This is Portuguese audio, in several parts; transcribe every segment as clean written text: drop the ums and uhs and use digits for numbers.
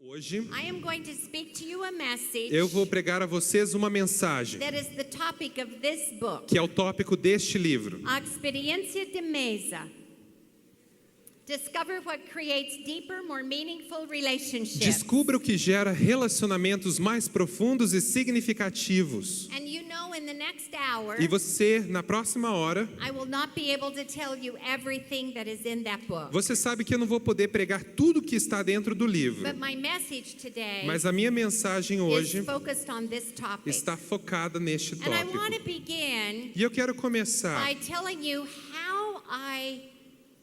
Hoje, I am going to speak to you a message eu vou pregar a vocês uma mensagem, that is the topic of this book. que é o tópico deste livro. A experiência de mesa. Discover what creates deeper, more meaningful relationships. Descubra o que gera relacionamentos mais profundos e significativos. And you know, in the next hour, E você, na próxima hora, I will not be able to tell you everything that is in that book. você sabe que eu não vou poder pregar tudo que está dentro do livro. But my message today Mas a minha mensagem is hoje focused on this topic. está focada neste And I want to tópico. begin E eu quero começar by telling you how I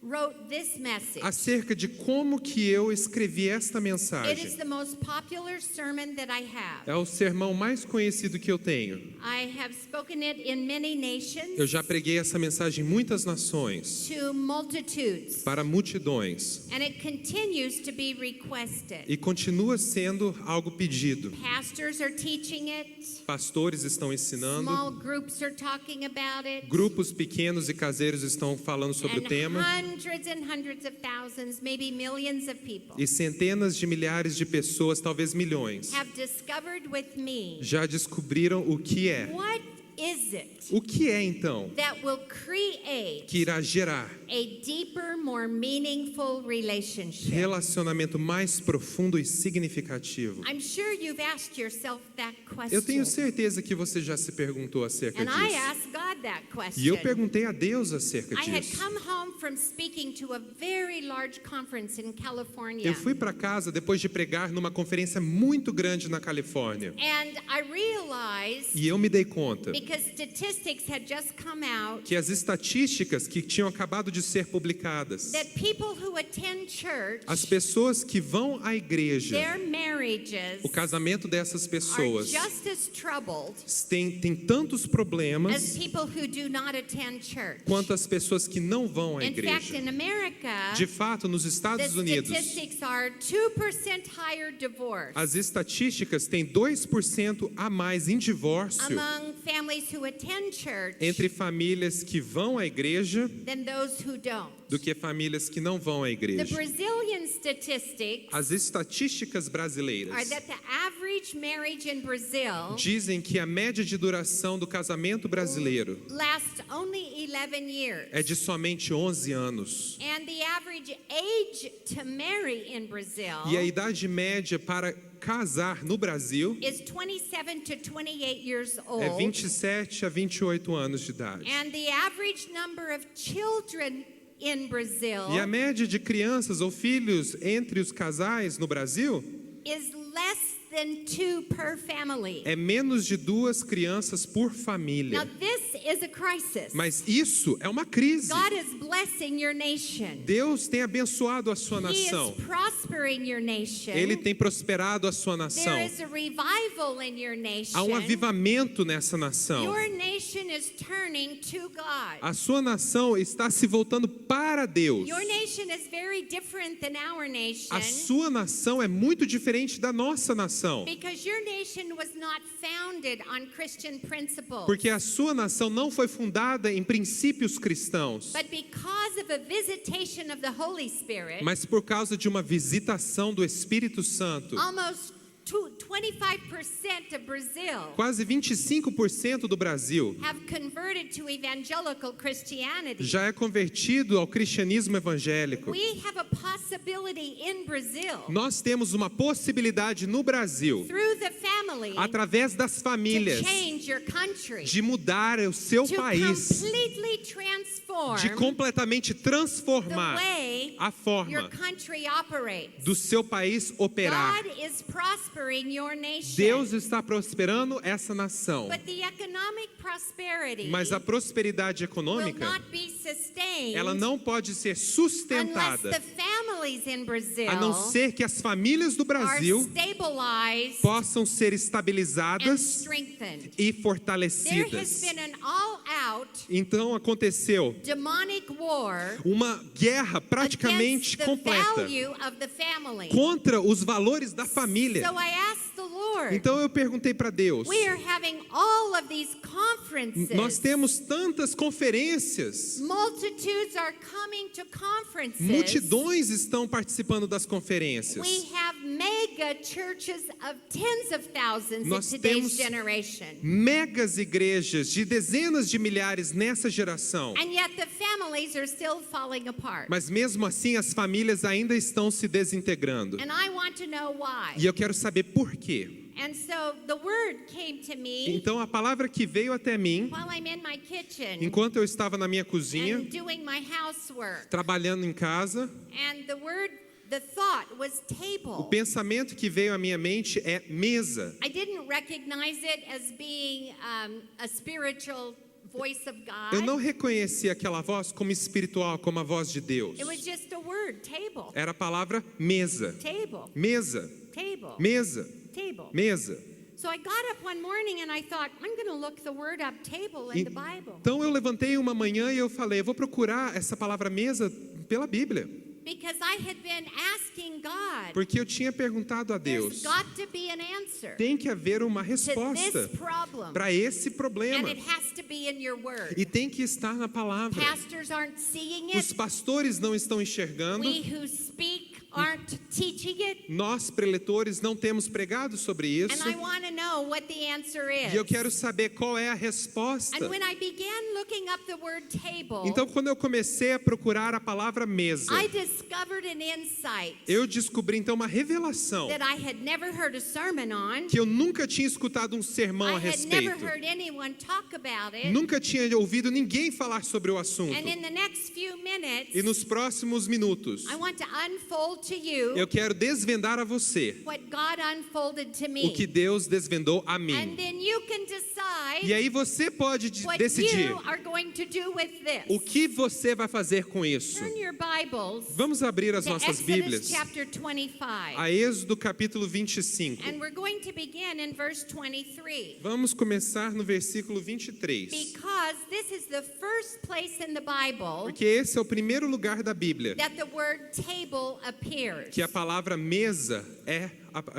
wrote this message. acerca de como que eu escrevi esta It is mensagem. the most popular sermon that I have. É o sermão mais conhecido que eu tenho. I have spoken it in many nations Eu já preguei essa mensagem em muitas nações, to multitudes, para multidões, and it continues to be requested. e continua sendo algo pedido. Pastors are teaching it, Pastores estão ensinando, small groups are talking about it, grupos pequenos e caseiros estão falando sobre o tema, hundreds of thousands, maybe millions of people e centenas de milhares de pessoas, talvez milhões, have discovered with me já descobriram o que é. what is it O que é então that will create que irá gerar a deeper, more meaningful relationship. relacionamento mais profundo e significativo? I'm sure you've asked yourself that question. Eu tenho certeza que você já se perguntou acerca And I disso. asked God that question. E eu perguntei a Deus acerca I had disso. come home from speaking to a very large conference in California. Eu fui para casa depois de pregar numa conferência muito grande na Califórnia. And I realized, E eu me dei conta because statistics had just come out, que as estatísticas que tinham acabado de ser publicadas, that people who attend church, as pessoas que vão à igreja, their marriages o casamento dessas are pessoas just as troubled tem tantos as problemas people who do not attend church. quanto as pessoas que não vão à In fact, igreja. in America, De fato, nos the Estados Unidos, statistics are 2% higher divorce as estatísticas têm 2% a mais em divórcio among families who attend church entre famílias que vão à igreja than those who don't. do que famílias que não vão à The igreja. Brazilian statistics As estatísticas are brasileiras that the average marriage in Brazil dizem que a média de duração do casamento brasileiro lasts only 11 years. é de somente 11 anos. And the average age to marry in Brazil E a idade média para casar no Brasil is 27 to 28 years old. é 27 a 28 anos de idade. And the average number of children in Brazil E a média de crianças ou filhos entre os casais no Brasil is less than 2 per family. é menos de 2 crianças por Now família. this is a crisis. Mas isso é uma crise. God is blessing your nation. Deus tem abençoado a sua He nação. is prospering your nation. Ele tem prosperado a sua nação. There is a revival in your nation. Há um avivamento nessa nação. Your nation is turning to God. A sua nação está se voltando para Deus. Your nation is very different than our nation. A sua nação é muito diferente da nossa nação. Because your nation was not founded on Christian principles. Porque a sua nação não foi fundada em princípios cristãos, But because of a visitation of the Holy Spirit, mas por causa de uma visitação do Espírito Santo. almost 25% of Brazil Quase 25% do Brasil have converted to evangelical Christianity. já é convertido ao cristianismo evangélico. We have a possibility in Brazil Nós temos uma possibilidade no Brasil, through the family através das to famílias, change your country, de mudar o seu to país, completely transform de completamente the transformar way a your forma country operates. do seu país operar. God is prospering your nation. Deus está prosperando essa nação, But the economic prosperity mas a prosperidade will econômica, not be sustained ela não pode ser unless sustentada, the families in Brazil a não ser que as famílias do are Brasil stabilized possam ser and estabilizadas strengthened. e There has fortalecidas. been an all-out Então aconteceu demonic war uma guerra praticamente against the completa value of the family. contra os valores da família. So I asked the Lord, Então eu perguntei para Deus, we are having all of these conferences. Nós temos tantas conferências. Multitudes are coming to conferences. Multidões estão participando das conferências. We have mega churches of tens of thousands Nós in today's temos generation. megas igrejas de dezenas de milhares nessa geração. And yet the families are still falling apart. Mas mesmo assim as famílias ainda estão se desintegrando. And I want to know why. E eu quero saber por quê. And so the word came to me Então a palavra que veio até mim, while I'm in my kitchen enquanto eu estava na minha cozinha, and doing my housework. trabalhando em casa, And the thought was o table. pensamento que veio à minha mente é mesa. I didn't recognize it as being a spiritual voice of Eu God. não reconheci aquela voz como espiritual, como a voz de Deus. It was just a word, table, Era a palavra mesa. table, Mesa, table, mesa, table. mesa. So I got up one morning and I thought, I'm going to look the word up, table, in the Bible. Então eu levantei uma manhã e eu falei, eu vou procurar essa palavra mesa pela Bíblia. Because I had been asking God, Porque eu tinha perguntado a there's Deus, got to be an answer tem que haver uma to resposta this problem. para esse And problema. it has to be in your word. E tem que estar na palavra. Pastors aren't seeing Os it. pastores não estão enxergando. We who speak aren't teaching it. Nós, preletores, não temos pregado sobre isso. And I want to know what the answer is. E eu quero saber qual é a resposta. And when I began looking up the word table, Então, quando eu comecei a procurar a palavra mesa, I discovered an insight eu descobri então uma revelação that I had never heard a sermon on. que eu nunca tinha escutado um sermão a I had never respeito. heard anyone talk about it. Nunca tinha ouvido ninguém falar sobre o assunto. And in the next few minutes, E nos próximos minutos, I want to unfold to you eu quero desvendar a você what God unfolded to o que me. Deus desvendou a And mim. then you can decide E aí você pode what decidir you are going to do with this. o que você vai fazer com isso. Turn your Bibles Vamos abrir as to nossas Exodus Bíblias chapter 25. a Êxodo capítulo 25. And we're going to begin in verse 23. Vamos começar no versículo 23. Because this is the first place in the Bible Porque esse é o primeiro lugar da Bíblia that the word table appears. que a palavra mesa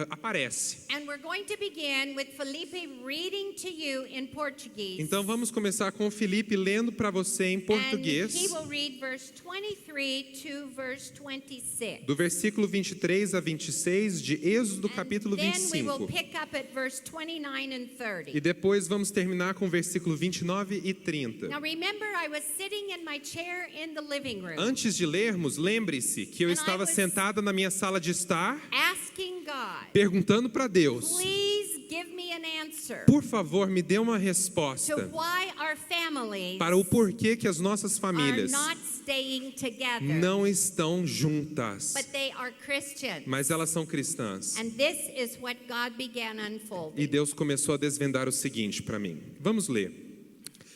aparece. And we're going to begin with Felipe reading to you in Portuguese. Então vamos começar com o Felipe lendo para você em And he português, will read verse 23 to verse 26. do versículo 23 a 26 de Êxodo capítulo Then we will 25. pick up at verse 29 and 30. E depois vamos terminar com o versículo 29 e 30. Now remember, I was sitting in my chair in the living room, Antes de lermos, lembre-se que eu And I estava was- sentada na minha sala de estar, asking God, perguntando para Deus, please give me an answer por favor, me dê uma to resposta why our families para o porquê que as nossas are famílias not staying together, não estão juntas, but they are Christians. mas elas são cristãs. And this is what God began E unfolding. Deus começou a desvendar o seguinte para mim. Vamos ler.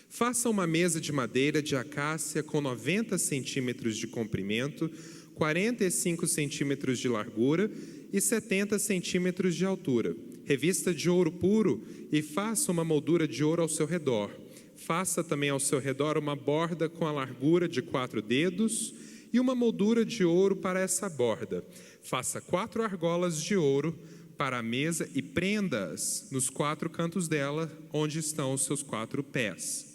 Faça uma mesa de madeira de acácia com 90 centímetros de comprimento, 45 centímetros de largura e 70 centímetros de altura. Revista de ouro puro e faça uma moldura de ouro ao seu redor. Faça também ao seu redor uma borda com a largura de 4 dedos e uma moldura de ouro para essa borda. Faça 4 argolas de ouro para a mesa e prenda-as nos 4 cantos dela, onde estão os seus 4 pés.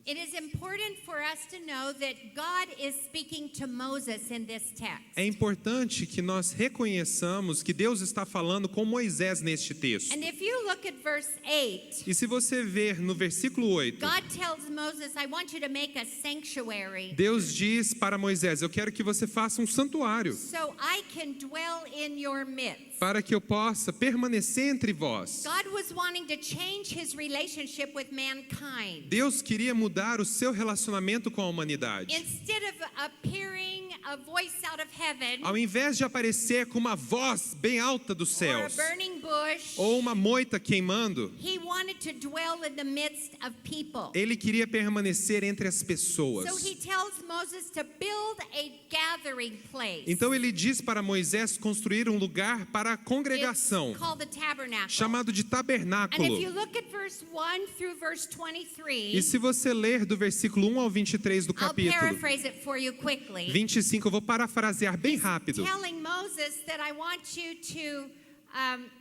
It is important for us to know that God is speaking to Moses in this text. É importante que nós reconheçamos que Deus está falando com Moisés neste texto. And if you look at verse 8, E se você ver no versículo 8, God tells Moses, I want you to make a sanctuary Deus diz para Moisés, eu quero que você faça um santuário so I can dwell in your midst. para que eu possa permanecer entre vós. God was wanting to change his relationship with mankind. Deus queria mudar o seu relacionamento com a humanidade. Instead of appearing a voice out of heaven Ao invés de aparecer com uma voz bem alta dos or a céus, burning bush, ou uma moita queimando, he wanted to dwell in the midst of people. ele queria permanecer entre as pessoas. So he tells Moses to build a gathering place. Então ele diz para Moisés construir um lugar para a congregação, It's called the tabernacle. chamado de And if tabernáculo. you look at verse 1 through verse 23, E se você ler do versículo 1 ao 23 do I'll capítulo paraphrase it for you quickly. 25, eu vou parafrasear bem rápido. Telling Moses that I want you to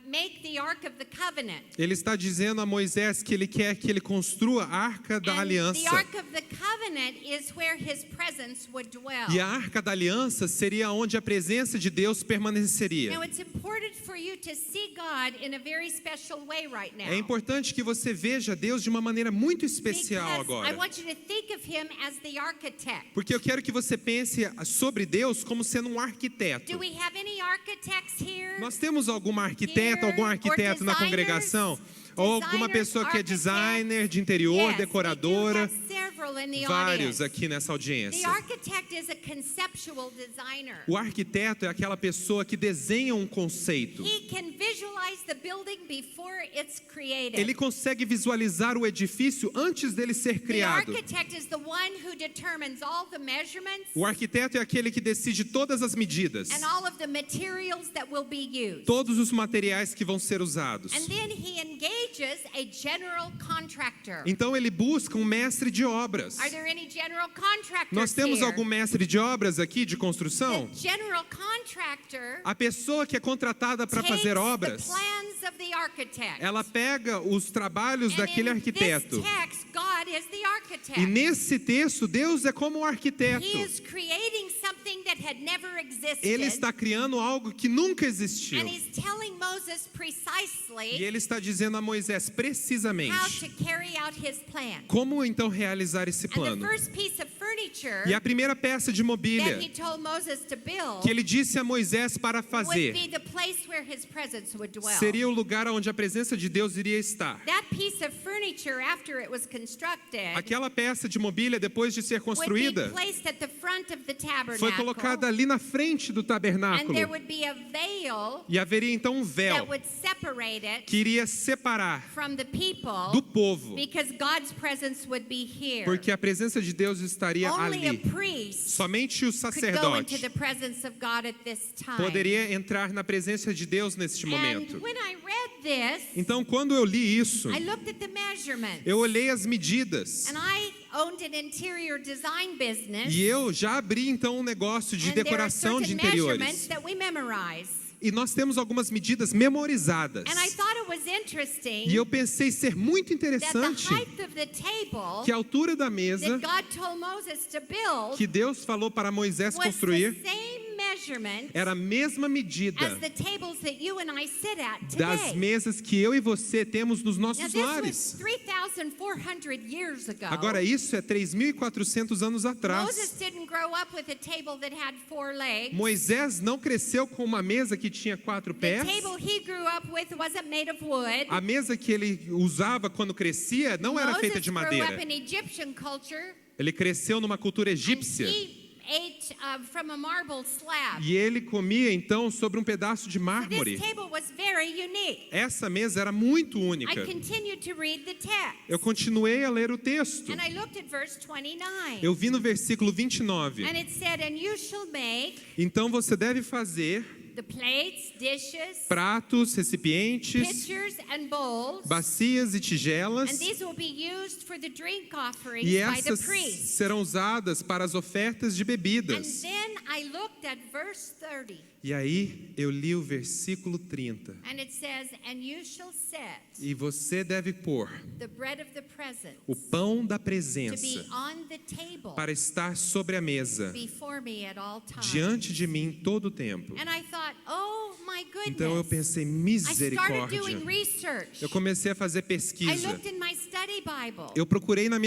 make the Ark of the Covenant. Ele está dizendo a Moisés que ele quer que ele construa a Arca da And Aliança. the Ark of the Covenant is where his presence would dwell. E a Arca da Aliança seria onde a presença de Deus permaneceria. Now it's important for you to see God in a very special way right now. É importante que você veja Deus de uma maneira muito especial Because I agora. want you to think of him as the architect. Porque eu quero que você pense sobre Deus como sendo um arquiteto. Do we have any architects here? Nós temos algum arquiteto, algum arquiteto na congregação? Ou alguma pessoa que é designer de interior, Yes, decoradora? we do have several in the Vários audience. aqui nessa The audiência. architect is a conceptual designer. O arquiteto é aquela pessoa que desenha um conceito. He can visualize the building before it's created. Ele consegue visualizar o edifício antes dele ser The criado. architect is the one who determines all the measurements O arquiteto é aquele que decide todas as medidas, and all of the materials that will be used. todos os materiais que vão ser usados. And then he engages a general contractor. Então ele busca um mestre de obras. Are there any general contractors Nós temos here? algum mestre de obras aqui de construção? The general contractor A pessoa que é contratada para takes fazer the obras, plans of the architect. ela pega os trabalhos And daquele in arquiteto. this text, God is the architect. E nesse texto, Deus é como um arquiteto. He is creating something that had never existed. Ele está criando algo que nunca existiu. And he's telling Moses precisely E ele está dizendo a Moisés how precisamente to carry out his plan. como então realizar esse And the plano. first piece of furniture E a primeira peça de that mobília he told Moses to build que ele disse a Moisés para would fazer be the place where his presence would dwell. seria o lugar onde a presença de Deus iria estar. That piece of furniture, after it was constructed, Aquela peça de mobília, depois de ser would be construída, placed at the front of the foi tabernacle, colocada ali na frente do and there tabernáculo. would be a veil E haveria então um that véu would separate it que iria separar from the people, do povo, because God's presence would be here. porque a presença de Deus estaria Only a ali. priest Somente o could go into sacerdote the presence of God at this time. poderia entrar na presença de Deus neste momento. And when I read this, Então, quando eu li isso, I looked at the measurements. eu olhei as medidas. And I owned an interior design business. E eu já abri então um negócio de And there are decoração de certain measurements interiores. that we memorize. E nós temos algumas medidas memorizadas. And I thought it was interesting E eu pensei ser muito that the interessante height of the table que a altura da mesa that God told Moses to build que Deus falou para Moisés was the construir same measurement era a mesma medida as the tables that you and I sit at das today. mesas que eu e você temos nos Now, nossos this was lares. 3,400 years ago. Agora, isso é 3.400 anos Moses atrás. didn't grow up with a table that had 4 legs. Moisés não cresceu com uma mesa que tinha 4 The pés. table he grew up with wasn't made of wood. A mesa que ele usava quando crescia não era feita Moses de grew madeira. up in Egyptian culture. Ele cresceu numa cultura And egípcia. he ate from a marble slab. E ele comia então sobre um pedaço de This mármore. table was very unique. Essa mesa era muito I única. continued to read the text. Eu continuei a ler o texto. And I looked at verse 29. Eu vi no versículo 29. And it said, and you shall make Então você deve fazer the plates, dishes, pratos, recipientes, pitchers, and bowls. bacias e And tigelas. these will be used for the drink offerings E by the essas priest. serão usadas para as ofertas de And bebidas. then I looked at verse 30. E aí eu li o versículo 30. And it says, and you shall set E você deve pôr the bread of the presence o pão da to be presença on the table para estar sobre a mesa, before me at all times. diante de mim todo o tempo. And I thought, oh my goodness. Então eu pensei, I started misericórdia. doing research. Eu comecei a fazer I pesquisa. looked in my study Bible Eu procurei na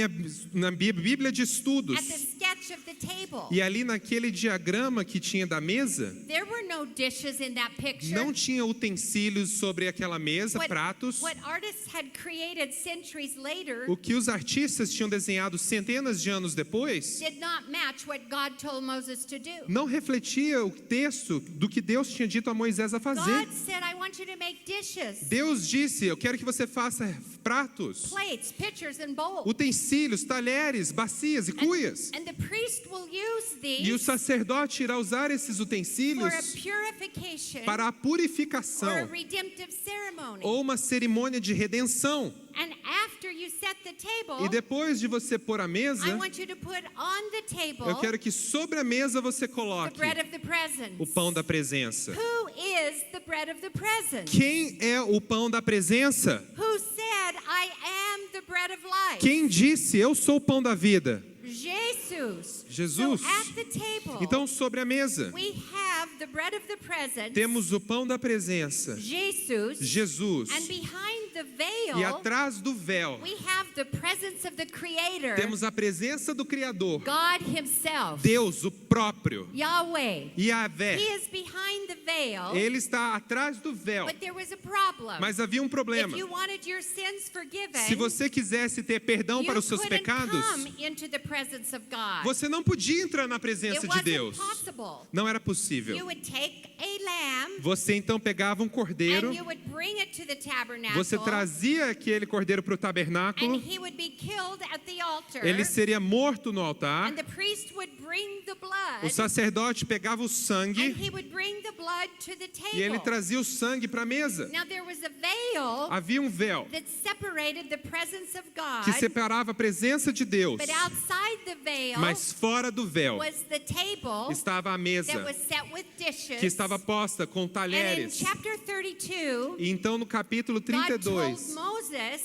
Bíblia de estudos. at the sketch of the table. E ali naquele diagrama que tinha da mesa, There were no dishes in that picture. não tinha utensílios sobre aquela mesa, pratos. What artists had created centuries later O que os artistas tinham desenhado centenas de anos depois did not match what God told Moses to do. não refletia o texto do que Deus tinha dito a Moisés a fazer. God said, I want you to make dishes, Deus disse, eu quero que você faça pratos, plates, pitchers, and bowls. utensílios, talheres, bacias e cuias. And the priest will use E o these sacerdote irá usar esses for utensílios a purification para a or a purificação redemptive ceremony. ou uma cerimônia de redenção. And after after you set the table, E depois de você pôr a I mesa, want you to put on the table eu quero que sobre a mesa você the coloque bread of the presence. o pão da presença. Who is the bread of the presence? Quem é o pão da presença? Who said, I am the bread of life? Quem disse, eu sou o pão da vida? Jesus. Jesus. So at the table, Então, sobre a mesa, we have the bread of the presence, temos o pão da presença, Jesus, Jesus. and behind the veil, E atrás do véu, we have the presence of the Creator, temos a presença do Criador, God Himself, Deus, o próprio, Yahweh. Yahvé. He is behind the veil, Ele está atrás do véu. but there was a problem. Mas havia um problema. If you wanted your sins forgiven, Se você quisesse ter perdão you para os seus couldn't pecados, come into the presence of God. você não podia entrar na It presença de wasn't Deus. possible. Não era You possível. would take a lamb Você então pegava um cordeiro, and you would bring it to the tabernacle, você trazia aquele cordeiro para o and tabernáculo, he would be killed at the altar, ele seria morto no altar, and the priest would bring the blood, o sacerdote pegava o and sangue he would bring the blood to the e ele table. trazia o sangue para a mesa. Now there was a veil Havia um véu that separated the presence of God, que separava a presença de Deus, but outside the veil mas fora do véu was the table estava a mesa that was set with dishes. que estava posta com And in talheres. chapter 32, E então no capítulo God told 32, Moses,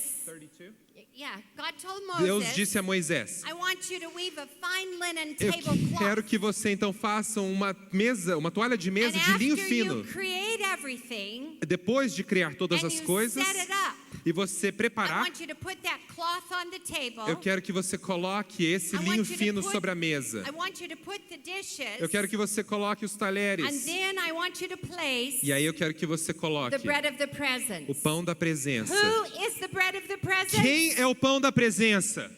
God told Deus Moses, disse a Moisés: I want you to weave a fine linen eu tablecloth. quero que você então faça uma mesa, uma toalha de mesa And de linho after fino. you create everything Depois de criar todas and as you coisas set it up, e você I preparar, want you to put that cloth on the table. eu quero que você coloque esse I want linho you to fino put- sobre a mesa. I want you to put the dishes. Eu quero que você coloque os And talheres. then I want you to place E aí eu quero que você coloque the bread of the presence. o pão da presença. Who is the bread of the presence? Quem é o pão da presença?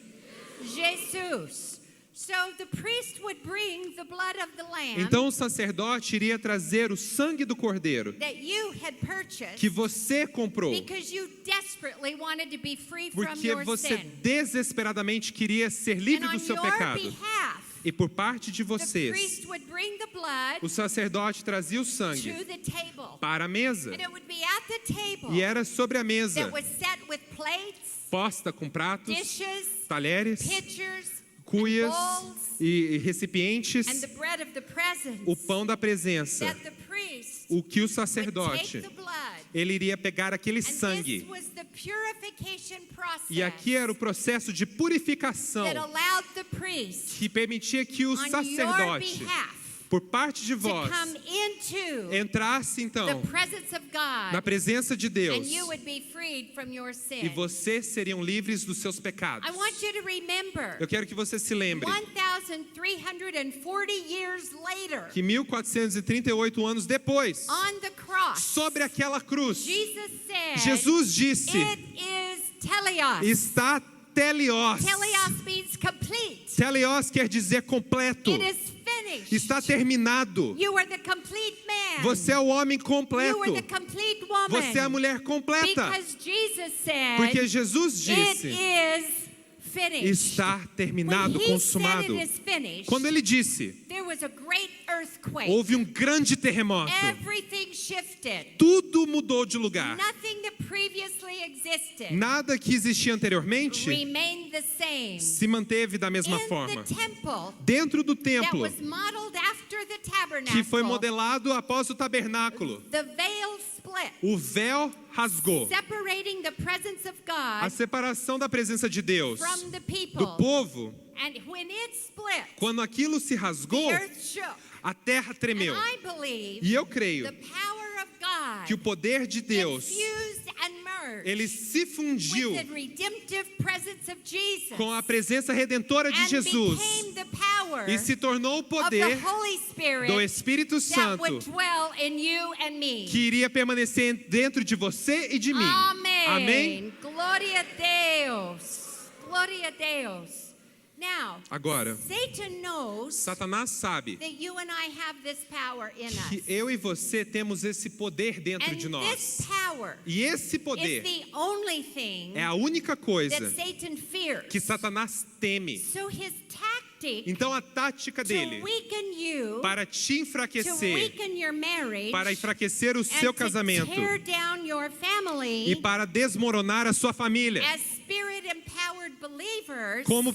Jesus. So the priest would bring the blood of the lamb Então o sacerdote iria trazer o sangue do cordeiro that you had purchased que você comprou, because you desperately wanted to be free from porque your você sin. desesperadamente queria ser And livre on do seu your pecado. behalf, E por parte de the vocês, priest would bring the blood o sacerdote trazia o sangue to the table. para a mesa. And it would be at the table E era sobre a mesa, that was set with plates, posta com pratos, dishes, talheres, pitchers, cuias bowls, e recipientes, and the bread of the presence, o pão da presença, that the priest o que o would sacerdote, take the blood. ele iria pegar aquele And sangue. this was the purification process E aqui era o processo de purificação that allowed the priest que permitia que o on your sacerdote, behalf por parte de to vós, come into entrasse então the presence of na God, presença de Deus and you would be freed from your e sin. vocês seriam livres dos seus pecados. I want you to remember, Eu quero que você se lembre 1,340 years later, que 1438 anos depois, on the cross, sobre aquela cruz, Jesus said, Jesus disse: it is teleos. está teleos. Teleos means complete. Teleos quer dizer completo. It is finished. Está terminado. You are the complete man. Você é o homem You completo. are the complete woman. Você é a mulher completa. Because Jesus said, Porque Jesus it disse: is finished. está terminado, When he consumado. said it is finished, Quando ele disse, there was a great earthquake. houve um grande terremoto. Everything shifted. Tudo mudou de lugar. Nothing that previously existed Nada que existia anteriormente remained the same. se manteve da mesma In forma. the temple Dentro do that templo, was modeled after the tabernacle, que foi modelado após o tabernáculo, the veil split, o véu rasgou. separating the presence of A God separação da presença de Deus from the people. do povo, And when it split, quando aquilo se the rasgou, earth shook. a terra tremeu. And I believe E eu creio the power of God que o poder de Deus, infused and merged ele se fundiu with the redemptive presence of Jesus com a presença redentora de and Jesus became the power e se tornou o of the poder Holy Spirit do Espírito that Santo would dwell in you and me. que iria permanecer dentro de você e de mim. Amém. Amém? Glória a Deus. Glória a Deus. Now, Agora, Satan knows Satanás sabe that you and I have this power in que us. eu e você temos esse poder dentro de And nós. this power E esse is poder the only thing é a única coisa that Satan fears. que Satanás teme. So his tactic Então a tática to dele weaken you, para te to enfraquecer, weaken your marriage, para enfraquecer o seu and casamento to tear down your family e para desmoronar a sua família, as spirit and believers como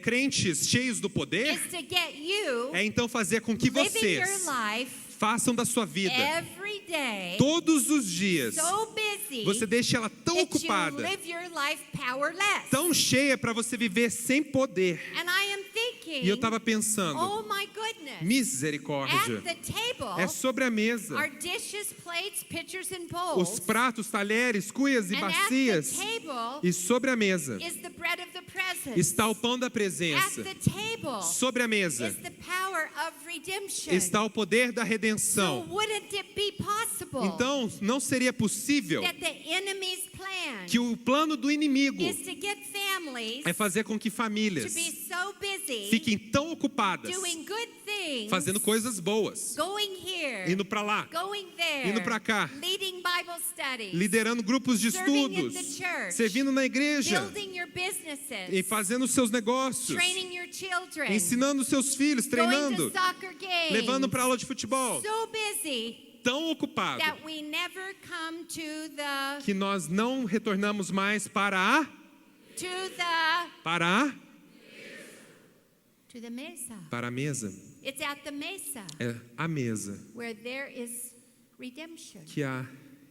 crentes cheios do poder, is to get you é então fazer com que living your vocês life façam da sua vida, every day todos os dias, so busy você deixe ela tão that you ocupada, live your life powerless. tão cheia para você viver sem poder. And I am thinking, E eu estava pensando, oh my goodness, misericórdia, at the table é sobre a mesa. are dishes, plates, pitchers and Os bowls. pratos, talheres, cuias e And at the bacias. table E sobre a mesa is the bread of the presence. está o pão da At presença. the table Sobre a mesa is the power of redemption. está o poder da So redenção. wouldn't it be possible Então, não seria possível that the enemy's plan que o plano do inimigo is to get families é fazer com que to famílias be so busy fiquem tão ocupadas doing good things, fazendo coisas boas, going here, indo para lá, going there, indo para cá, leading Bible studies, liderando grupos de serving in estudos, the church, servindo na igreja building your businesses, e fazendo os seus negócios, training your children, ensinando os seus filhos, going treinando, to soccer games, levando para aula de futebol. so busy Tão ocupado that we never come to the que nós não retornamos mais para a mesa. It's at the mesa É a mesa where there is redemption. que há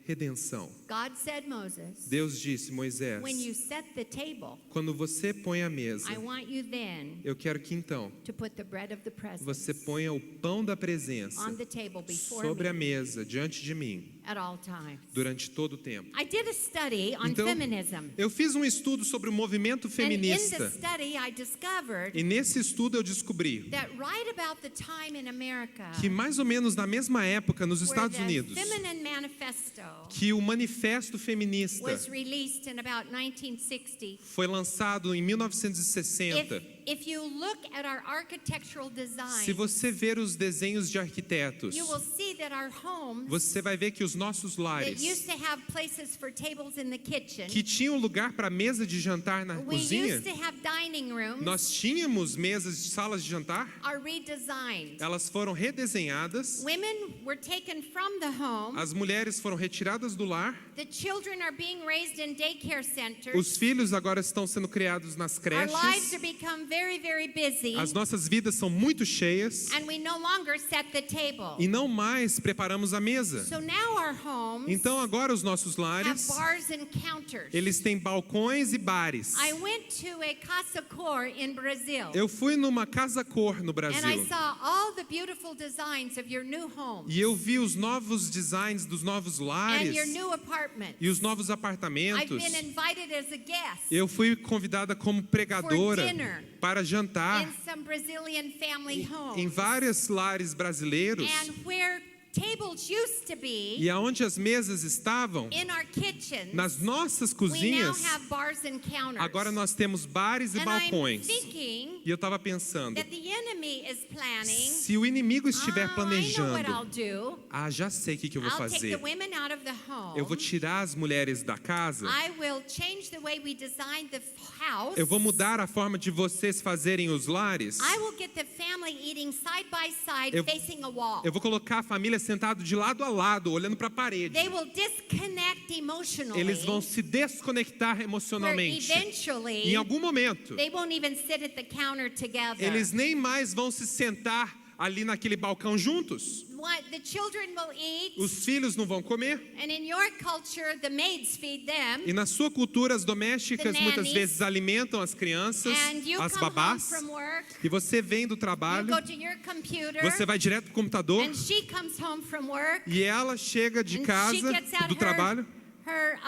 redenção. God said, Moses, Deus disse, Moisés, when you set the table, quando você põe a mesa, I want you then eu quero que então to put the bread of the presence você ponha o pão da presença on the table before sobre a me mesa, diante de mim, at all times. durante todo o tempo. I did a study on Então, feminism. eu fiz um estudo sobre o movimento And in feminista. the study, I discovered E nesse estudo eu descobri that right about the time in America que mais ou menos na mesma época nos where Estados the Unidos, Feminine Manifesto que o manifesto feminista was released in about 1960. foi lançado em 1960. If you look at our architectural design, Se você ver os desenhos de arquitetos, you will see that our homes você vai ver que os nossos that lares, used to have places for tables in the kitchen, que tinham lugar para mesa de jantar na we cozinha, used to have dining rooms, nós tínhamos mesas, salas de jantar, are redesigned. elas foram redesenhadas, Women were taken from the home. as mulheres foram retiradas do lar, The children are being raised in daycare centers. os filhos agora estão sendo criados nas Our lives creches, have become very, very busy, as nossas vidas são muito cheias and we no longer set the table. e não mais preparamos a mesa. So now our homes Então agora os nossos have lares, bars and counters. eles têm balcões e bares. I went to a Casa Cor in Brazil, Eu fui numa casa cor no and I Brasil saw all the beautiful designs of your new homes e eu vi os novos designs dos novos and lares your new apartments. e os novos I've apartamentos. been invited as a guest Eu fui convidada como pregadora For dinner. para jantar in some Brazilian family homes. em vários lares brasileiros, And where tables used to be e aonde as mesas estavam, in our kitchens, nas nossas we now cozinhas, have bars and counters. agora nós temos bares e And I'm balcões. thinking E eu estava pensando, that the enemy is planning. se o inimigo estiver I know what planejando, I'll do. já sei o que eu vou I'll take fazer. the women out of the home. Eu vou tirar as mulheres da casa. I will change the way we design the house. Eu vou mudar a forma de vocês fazerem os lares. I will get the family eating side by side, Eu- facing a wall. Eu vou colocar a família sentada de lado a lado, olhando para a parede. They will disconnect emotionally. Eles vão se desconectar where emocionalmente. eventually Em algum momento, they won't even sit at the counter together. eles nem mais vão se sentar ali naquele balcão juntos. What the children will eat, Os filhos não vão comer. and in your culture, the maids feed them. E na sua cultura, as domésticas The muitas nannies. vezes alimentam as crianças, And you as come home babás. from work, E você vem do you trabalho, go to your computer, você vai direto pro computador. and she comes home from work, E ela chega de and she casa, gets out do trabalho. her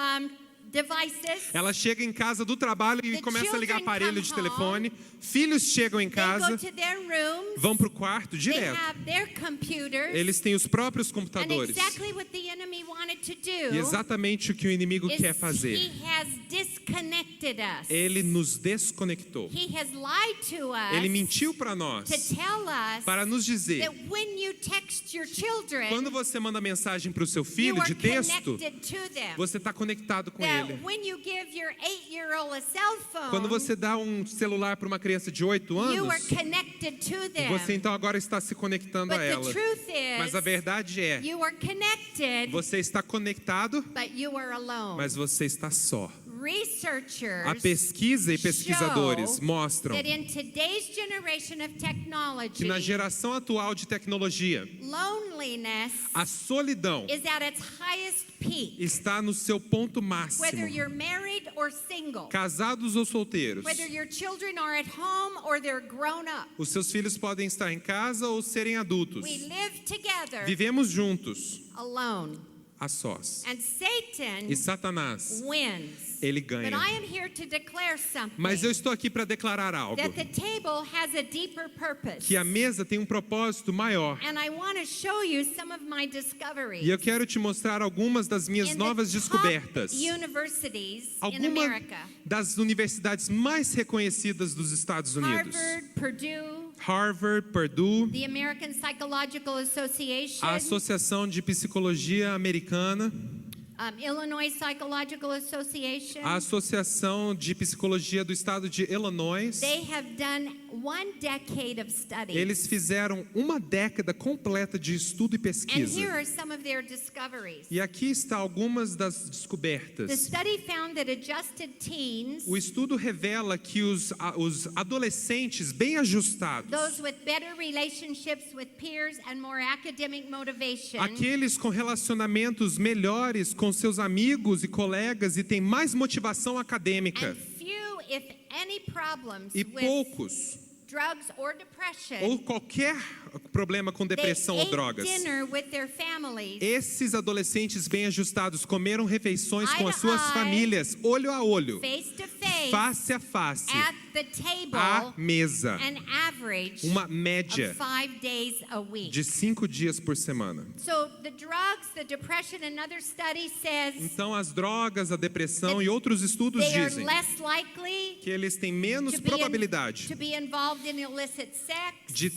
devices. Ela chega em casa do trabalho e The começa a ligar children aparelho come de telefone. Filhos chegam em They go casa, to their rooms. vão pro quarto They direto. have their computers. Eles têm os próprios And computadores. exactly what the enemy wanted to do E exatamente o que o inimigo is quer fazer. he has disconnected us. Ele nos desconectou. He has lied to us Ele mentiu para nós, to tell us para nos dizer, that when you text your children, quando você manda mensagem para o seu you filho are de texto, connected to them. você está conectado com That ele. when you give your 8-year-old a cell phone, Quando você dá um celular para uma criança de 8 you anos, are connected to them. você então agora está se conectando But a the ela. truth is, Mas a verdade é, you are connected, você está conectado, but you are alone. mas você está só. researchers A pesquisa e pesquisadores show mostram that in today's generation of que technology, na geração atual de tecnologia, loneliness a solidão is at its highest peak. está no seu ponto Whether máximo. you're married or single, Casados ou solteiros, whether your children are at home or they're grown up, os seus filhos podem estar em casa ou serem adultos. we live together Vivemos juntos, alone. a sós. And Satan E Satanás, wins. ele But ganha. I am here to declare something. Mas eu estou aqui para declarar algo. That the table has a deeper purpose. Que a mesa tem um propósito maior. And I want to show you some of my discoveries. E eu quero te mostrar algumas das minhas in novas the descobertas. top universities in Algumas America. das universidades mais reconhecidas dos Estados Unidos. Harvard, Purdue, Harvard, Purdue, the American Psychological Association, a Associação de Psicologia Americana, Illinois Psychological Association. a Associação de Psicologia do Estado de Illinois. They have done 1 decade of study. Eles fizeram uma década completa de estudo e And pesquisa. here are some of their discoveries. E aqui está algumas das The descobertas. study found that adjusted teens, O estudo revela que os adolescentes bem ajustados, those with better relationships with peers and more academic motivation, aqueles com relacionamentos melhores com seus amigos e colegas e têm mais motivação acadêmica, and few, if any, problems e with poucos drugs or depression, ou qualquer problema com they depressão ou ate drogas. dinner with their families, Esses adolescentes bem ajustados comeram refeições com Eye as to suas eye, famílias, olho a olho, face to face, face a face, at the table, à mesa, an average uma média of 5 days a week. de 5 dias por semana. So the drugs, the depression, another study says Então as drogas, a depressão e outros estudos they are dizem less likely que eles têm menos probabilidade to be involved in illicit sex, de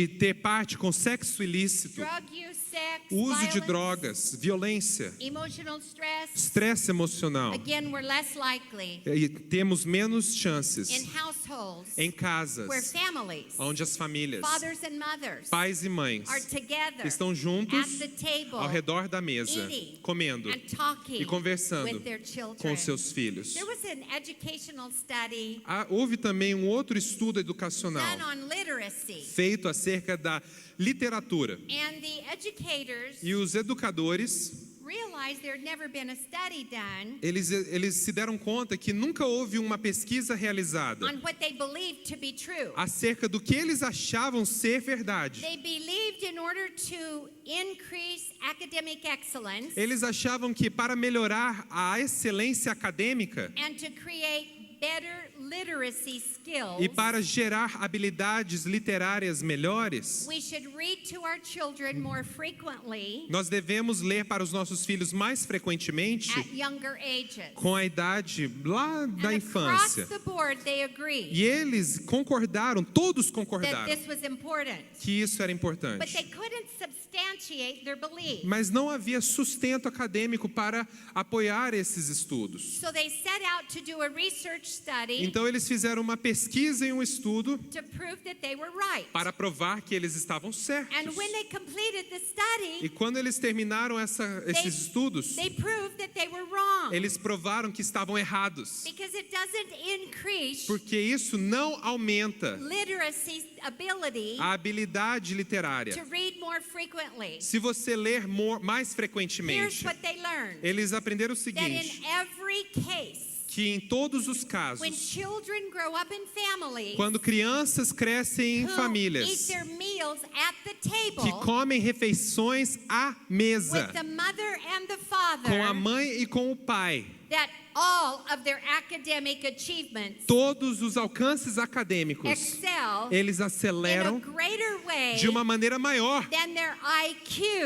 ter parte com sexo ilícito, drug use, sex, uso de violence, drogas, violência, emotional stress. estresse emocional. Again, we're less likely E temos menos in chances households em where casas families, onde as famílias, fathers and mothers, pais e mães, are together estão at juntos the table, ao redor da mesa, eating comendo and talking e conversando with their children. com seus filhos. There was an educational study Houve também um outro estudo educacional done on literacy, feito acerca da literatura. and the educators E os educadores, realized there had never been a study done eles se deram conta que nunca houve uma pesquisa realizada on what they believed to be true. acerca do que eles achavam ser verdade. They believed in order to increase academic excellence Eles achavam que para melhorar a excelência acadêmica and to create better literacy skills, e para gerar habilidades literárias melhores, we should read to our children more frequently nós devemos ler para os nossos filhos mais frequentemente at younger ages. com a idade lá da And infância. across the board, they agreed E eles concordaram, todos that concordaram this was important, que isso era but importante. they couldn't substantiate their belief. Mas não havia sustento acadêmico para apoiar esses estudos. So they set out to do a research study Então eles fizeram uma pesquisa e um estudo to prove that they were right. para provar que eles estavam certos. And when they completed the E study, quando eles terminaram esses estudos, they proved that they were wrong, eles provaram que estavam errados. because it doesn't increase Porque isso não aumenta literacy ability a habilidade literária. to read more frequently. Se você ler mais Here's frequentemente, what they learned, eles aprenderam o that seguinte, in every case, que em todos os when casos, children grow up in families quando crianças crescem em who eat famílias their meals at the que table comem refeições à mesa, with the mother and the com a father, mãe e com o pai, that all of their academic achievements todos os alcances acadêmicos, excel eles in a aceleram greater way de uma maneira maior than their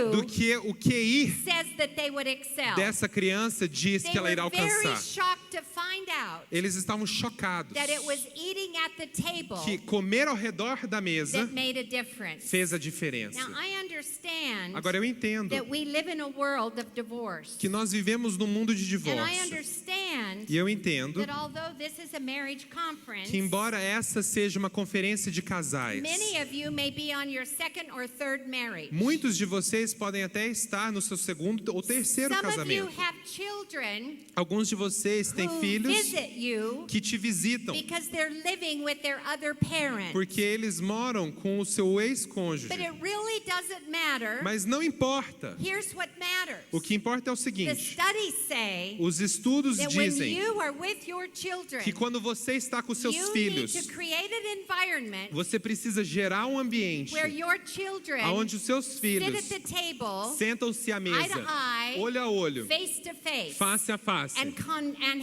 do IQ que o QI says that they would excel. dessa criança diz They que ela were irá very alcançar. shocked to find out Eles estavam chocados that it was eating at the table que comer ao redor da mesa that made a difference. fez a diferença. Now I understand Agora eu entendo that we live in a world of divorce. que nós vivemos num mundo de And I divórcio. understand E eu entendo that although this is a marriage conference, que, embora essa seja uma conferência de casais, many of you may be on your second or third marriage. muitos de vocês podem até estar no seu segundo ou terceiro Some of you casamento. have children Alguns de vocês têm who filhos visit you que te visitam because they're living with their other parent. porque eles moram com o seu ex-cônjuge. But it really doesn't matter. Mas não importa. Here's what matters. O que importa é o The seguinte: studies say os estudos that when dizem you are with your children, que quando você está com seus you filhos, need to create an environment você precisa gerar um ambiente where your children onde os seus sit filhos at the table, sentam-se à eye mesa, to eye, olho a olho, face to face, face a face, and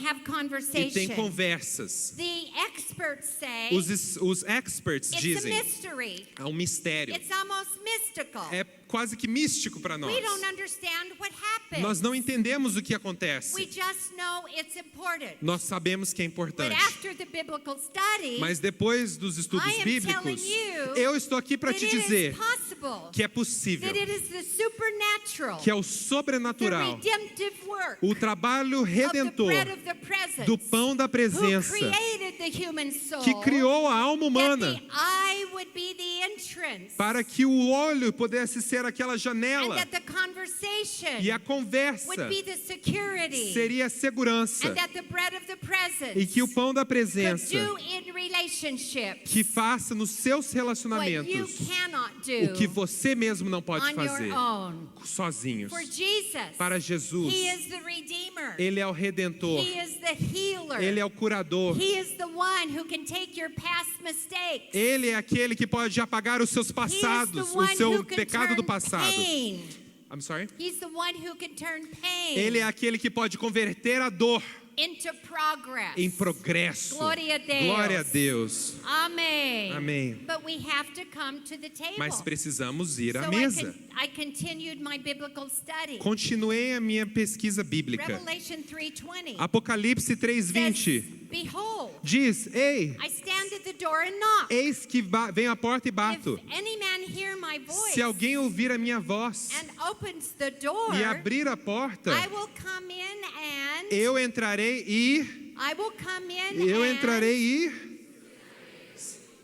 have e tem conversation. conversas. The experts say Os experts it's a dizem mystery. é um mistério. It's almost mystical. É quase que místico para nós. We don't understand what happens. Nós não entendemos o que We acontece. just know it's important. Nós sabemos que é But importante. after the biblical study, Mas depois dos estudos I am bíblicos, telling you eu estou aqui para that te it is dizer possible, que é possível, that it is the supernatural, que é o the sobrenatural, redemptive work o trabalho of the redentor bread of the presence, do pão da who presença, created the human soul, que criou a alma that humana, the eye would be the entrance, para que o olho pudesse ser aquela and janela that the conversation e a conversa would be the security, seria a segurança, and that the bread of the presence e que o pão da could presença do in relationships que faça nos seus what you relacionamentos cannot o que do você mesmo não pode on fazer your own. sozinhos. For Jesus, Para Jesus, He is the Redeemer. Ele é o Redentor, He is the healer. Ele é o curador, He is the one who can take your past mistakes. Ele é aquele que pode apagar os seus He is passados, the o one seu who can pecado turn do passado. pain. I'm sorry? He's the one who can turn pain Ele é aquele que pode converter a dor into progress. em progresso. Glória a Deus. Glória a Deus. Amen. Amém. But we have to come to the table. Mas precisamos ir à So mesa. I continued my biblical study. Continuei a minha pesquisa bíblica. Revelation 3:20. Apocalipse says, 3:20 Behold, diz: Ei, I stand at the door and knock. eis que venho à porta e bato. If any man hear my voice Se alguém ouvir a minha voz and opens the door, e abrir a porta, I will come in and eu entrarei e I will come in eu and entrarei e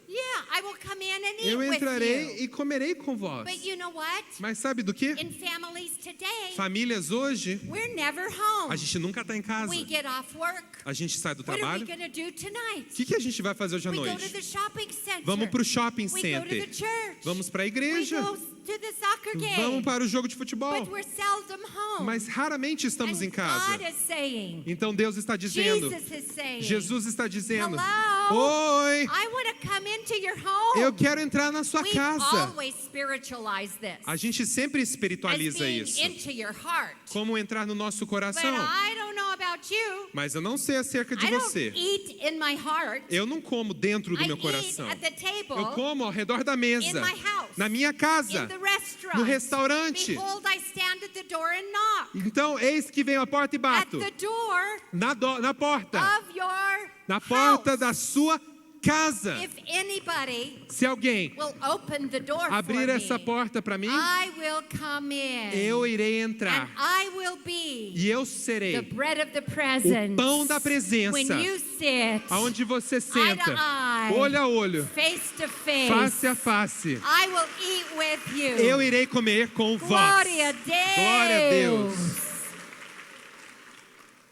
yeah, I will come in and eat eu with you. entrarei e comerei com vós. But you know what? Mas sabe do que? In families today, Famílias hoje, we're never home. a gente nunca está em casa. We get off work. A gente sai do What are we trabalho. going to do tonight? O que a gente vai fazer hoje à We go to noite? the shopping center. Vamos para o shopping We go to center. the church. Vamos para a We igreja. go to the soccer game. Vamos para o jogo de But futebol. we're seldom home. Mas raramente estamos And em casa. God is saying, Então Deus está dizendo, Jesus is saying, Jesus está dizendo: hello, Oi, I want to come into your home. eu quero entrar na sua We've casa. always spiritualized this A gente sempre as espiritualiza being isso. into your heart. Como entrar no nosso But coração. I don't know about you. Mas eu não sei acerca de I don't você. eat in my heart. Eu não como dentro do I meu eat coração. at the table, Eu como ao redor da mesa, in my house, na minha casa, in the restaurant. no restaurante. Behold, I stand at the door and knock. Então, eis que venho à porta e At bato. the door Na porta. of your Na porta house. da sua casa. If anybody Se alguém will open the door abrir for essa me, porta para mim, I will come in. eu irei And entrar. I will be E eu the serei bread of the presence. o pão da presença. When you sit Aonde você senta, eye, olho a olho, face to face, face a face. I will eat with you. Eu irei comer com vós. Glória a Deus. Glória a Deus.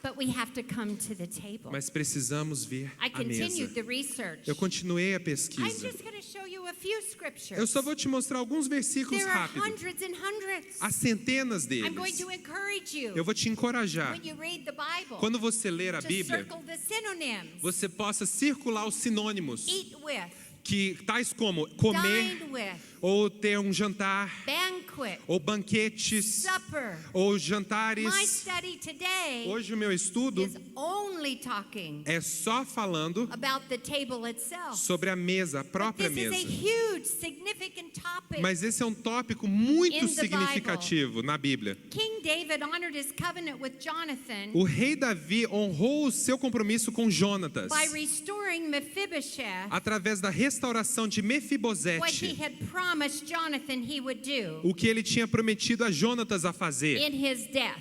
But we have to come to the table. Mas precisamos vir I à mesa. continued the research. Eu continuei a I'm pesquisa. just going to show you a few scriptures. Eu só vou te mostrar alguns versículos There are rápidos. hundreds and hundreds. Há centenas I'm going deles. to encourage you Eu vou te encorajar. when you read the Bible Quando você ler a to Bíblia, circle the synonyms. você possa circular os sinônimos, Eat with, que tais como comer, dine with, ou ter um jantar, banquet, ou banquetes, supper. ou My jantares. study today Hoje o meu estudo is only talking é só falando about the table itself. sobre a mesa, a But própria this is a mesa. huge, significant topic. Mas esse é um tópico muito In the significativo na Bíblia. King David honored his covenant with Jonathan O rei Davi honrou o seu compromisso com Jonatas by restoring Mephibosheth através da restauração de what he Mefibosete, had promised Jonathan he would do o que ele tinha prometido a Jonatas a fazer in his death.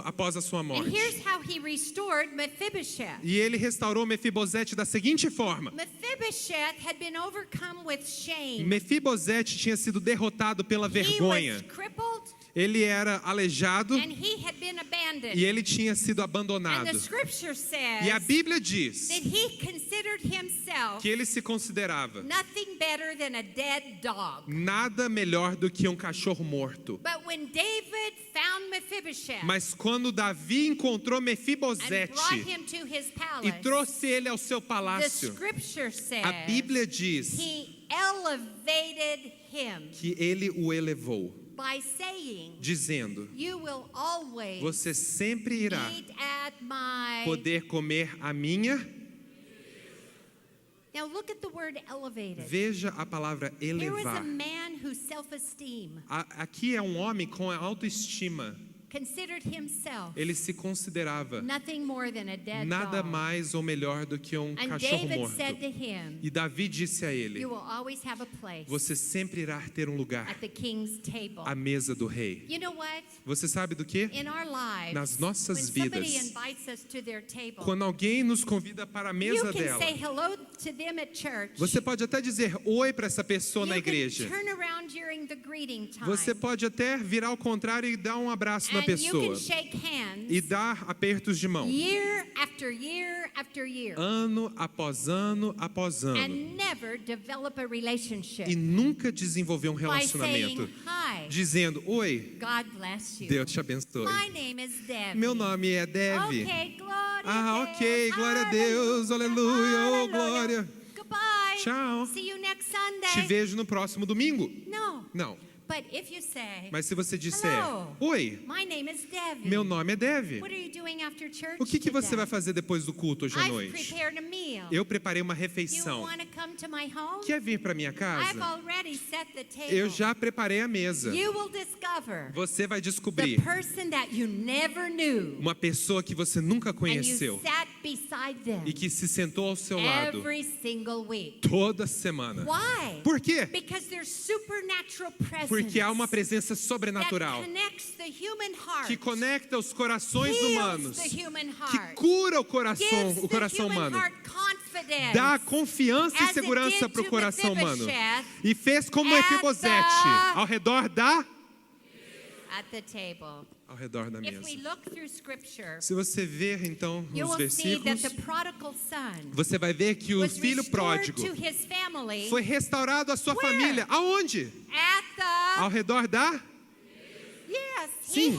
após a sua And morte. here's how he restored Mephibosheth. E ele restaurou Mefibosete da seguinte forma. Mephibosheth had been overcome with shame. Mefibosete tinha sido derrotado pela He vergonha. was crippled Ele era aleijado and he had been abandoned. e ele tinha sido And abandonado. the scripture says E a Bíblia diz that he considered himself que ele se considerava nothing better than a dead dog. nada melhor do que um cachorro morto. But when David found Mephibosheth Mas quando Davi encontrou and Mefibosete brought him to his e palace, trouxe ele ao seu the palácio, scripture says a Bíblia diz he elevated him que ele o elevou, by saying, dizendo: "You will always você sempre irá eat at my..." poder comer a minha. Now look at the word elevated. Veja a palavra Here was a elevar. man whose self-esteem Aqui é um homem com autoestima. considered himself Ele se considerava nothing more than a dead nada dog. mais ou melhor do que um And cachorro David morto. said to him, E Davi disse a ele: "You will always have a place você sempre irá ter um lugar at the king's table." à mesa do rei. You know what? Você sabe do quê? In our lives, Nas nossas when somebody vidas, invites us to their table, Quando alguém nos convida para a you mesa can dela, say hello to them at church. você pode até dizer oi para essa pessoa na You can igreja. turn around during the greeting time. Você pode até virar ao contrário e dar um abraço na and you pessoa can shake hands e dar apertos de mão. year after year after year Ano após ano após ano. and never develop a relationship E nunca desenvolver um by relacionamento saying, "Hi, dizendo: oi, God bless you. Deus te abençoe. My name is Debbie." Meu nome é Debbie. Okay, glória Ah, a Deus. ok, glória a Deus, aleluia, oh, Aleluia. glória. Goodbye. Tchau. See you next Sunday. Te vejo no próximo domingo. No, Não, but if you say, mas se você disser: Hello. oi, "My name is Debbie. meu nome é Debbie. What are you doing after church O que você today?" vai fazer depois do culto hoje à I've noite? prepared a meal. Eu preparei uma You refeição. want to come to my home? Quer vir para minha I've casa? already set the table. Eu já preparei a mesa. You will discover Você vai the descobrir person that you never knew uma pessoa que você nunca and you conheceu sat beside them e que se sentou ao seu lado every single week. toda semana. Why? Por quê? Because there's supernatural presence Porque há uma presença that sobrenatural connects the human heart, que conecta os corações heals humanos, the human que heart, cura gives o coração the human humano, heart confidence, dá confiança e as it segurança did para o to coração humano. Mephibosheth E fez como at Mefibosete, the- ao redor da table. ao redor da If mesa. we look through scripture, Se você ver então you os will see that versículos, the prodigal son você vai ver que o was filho restored pródigo to his family foi restaurado à sua Where? família. Aonde? at Ao redor da? yes, Sim.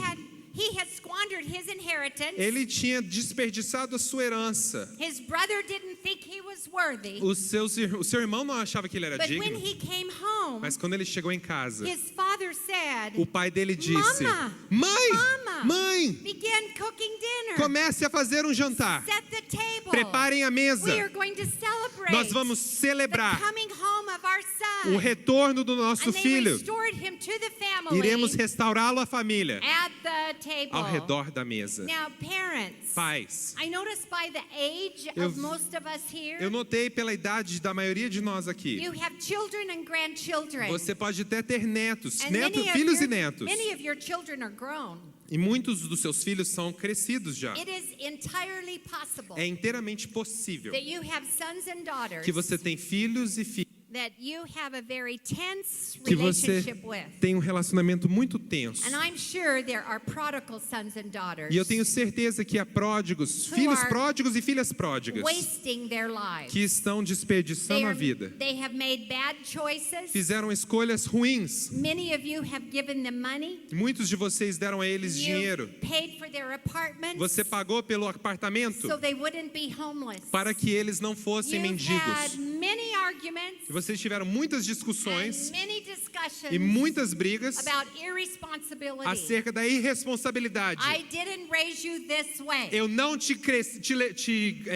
he had squandered his inheritance. Ele tinha desperdiçado a sua herança. His brother didn't think he was worthy. O seu irmão não achava que ele era But when digno, he came home, mas quando ele chegou em casa, his father said, o pai dele disse: Mama, Mãe, Mama, mãe, begin cooking dinner. comece a fazer um jantar. Set the table. Preparem a mesa. We are going to celebrate Nós vamos the celebrar coming home of our son. o retorno do nosso And they filho. restored him to the family Iremos restaurá-lo à família, at the table. ao redor da mesa. Now, parents, Pais, I noticed by the age Eu- of most of us here, eu notei pela idade da maioria de nós aqui. you have children and grandchildren. Você pode até ter netos, And filhos e netos. many of your children are grown. E muitos dos seus filhos são crescidos já. It is entirely possible É inteiramente possível that you have sons and daughters que você tem filhos e filhas that you have a very tense que você relationship with. tem um relacionamento muito tenso. And I'm sure there are prodigal sons and daughters E eu tenho certeza que há pródigos, Who filhos are pródigos e filhas pródigas wasting their lives. que estão desperdiçando a vida. They have made bad choices. Fizeram escolhas ruins. Many of you have given them money. Muitos de vocês deram a eles dinheiro. You paid for their apartments Você pagou pelo apartamento so they wouldn't be homeless. para que eles não fossem You've had mendigos. many arguments E vocês tiveram muitas and discussões many discussions e muitas brigas about irresponsibility. acerca da irresponsabilidade. I didn't raise you this way. Eu não te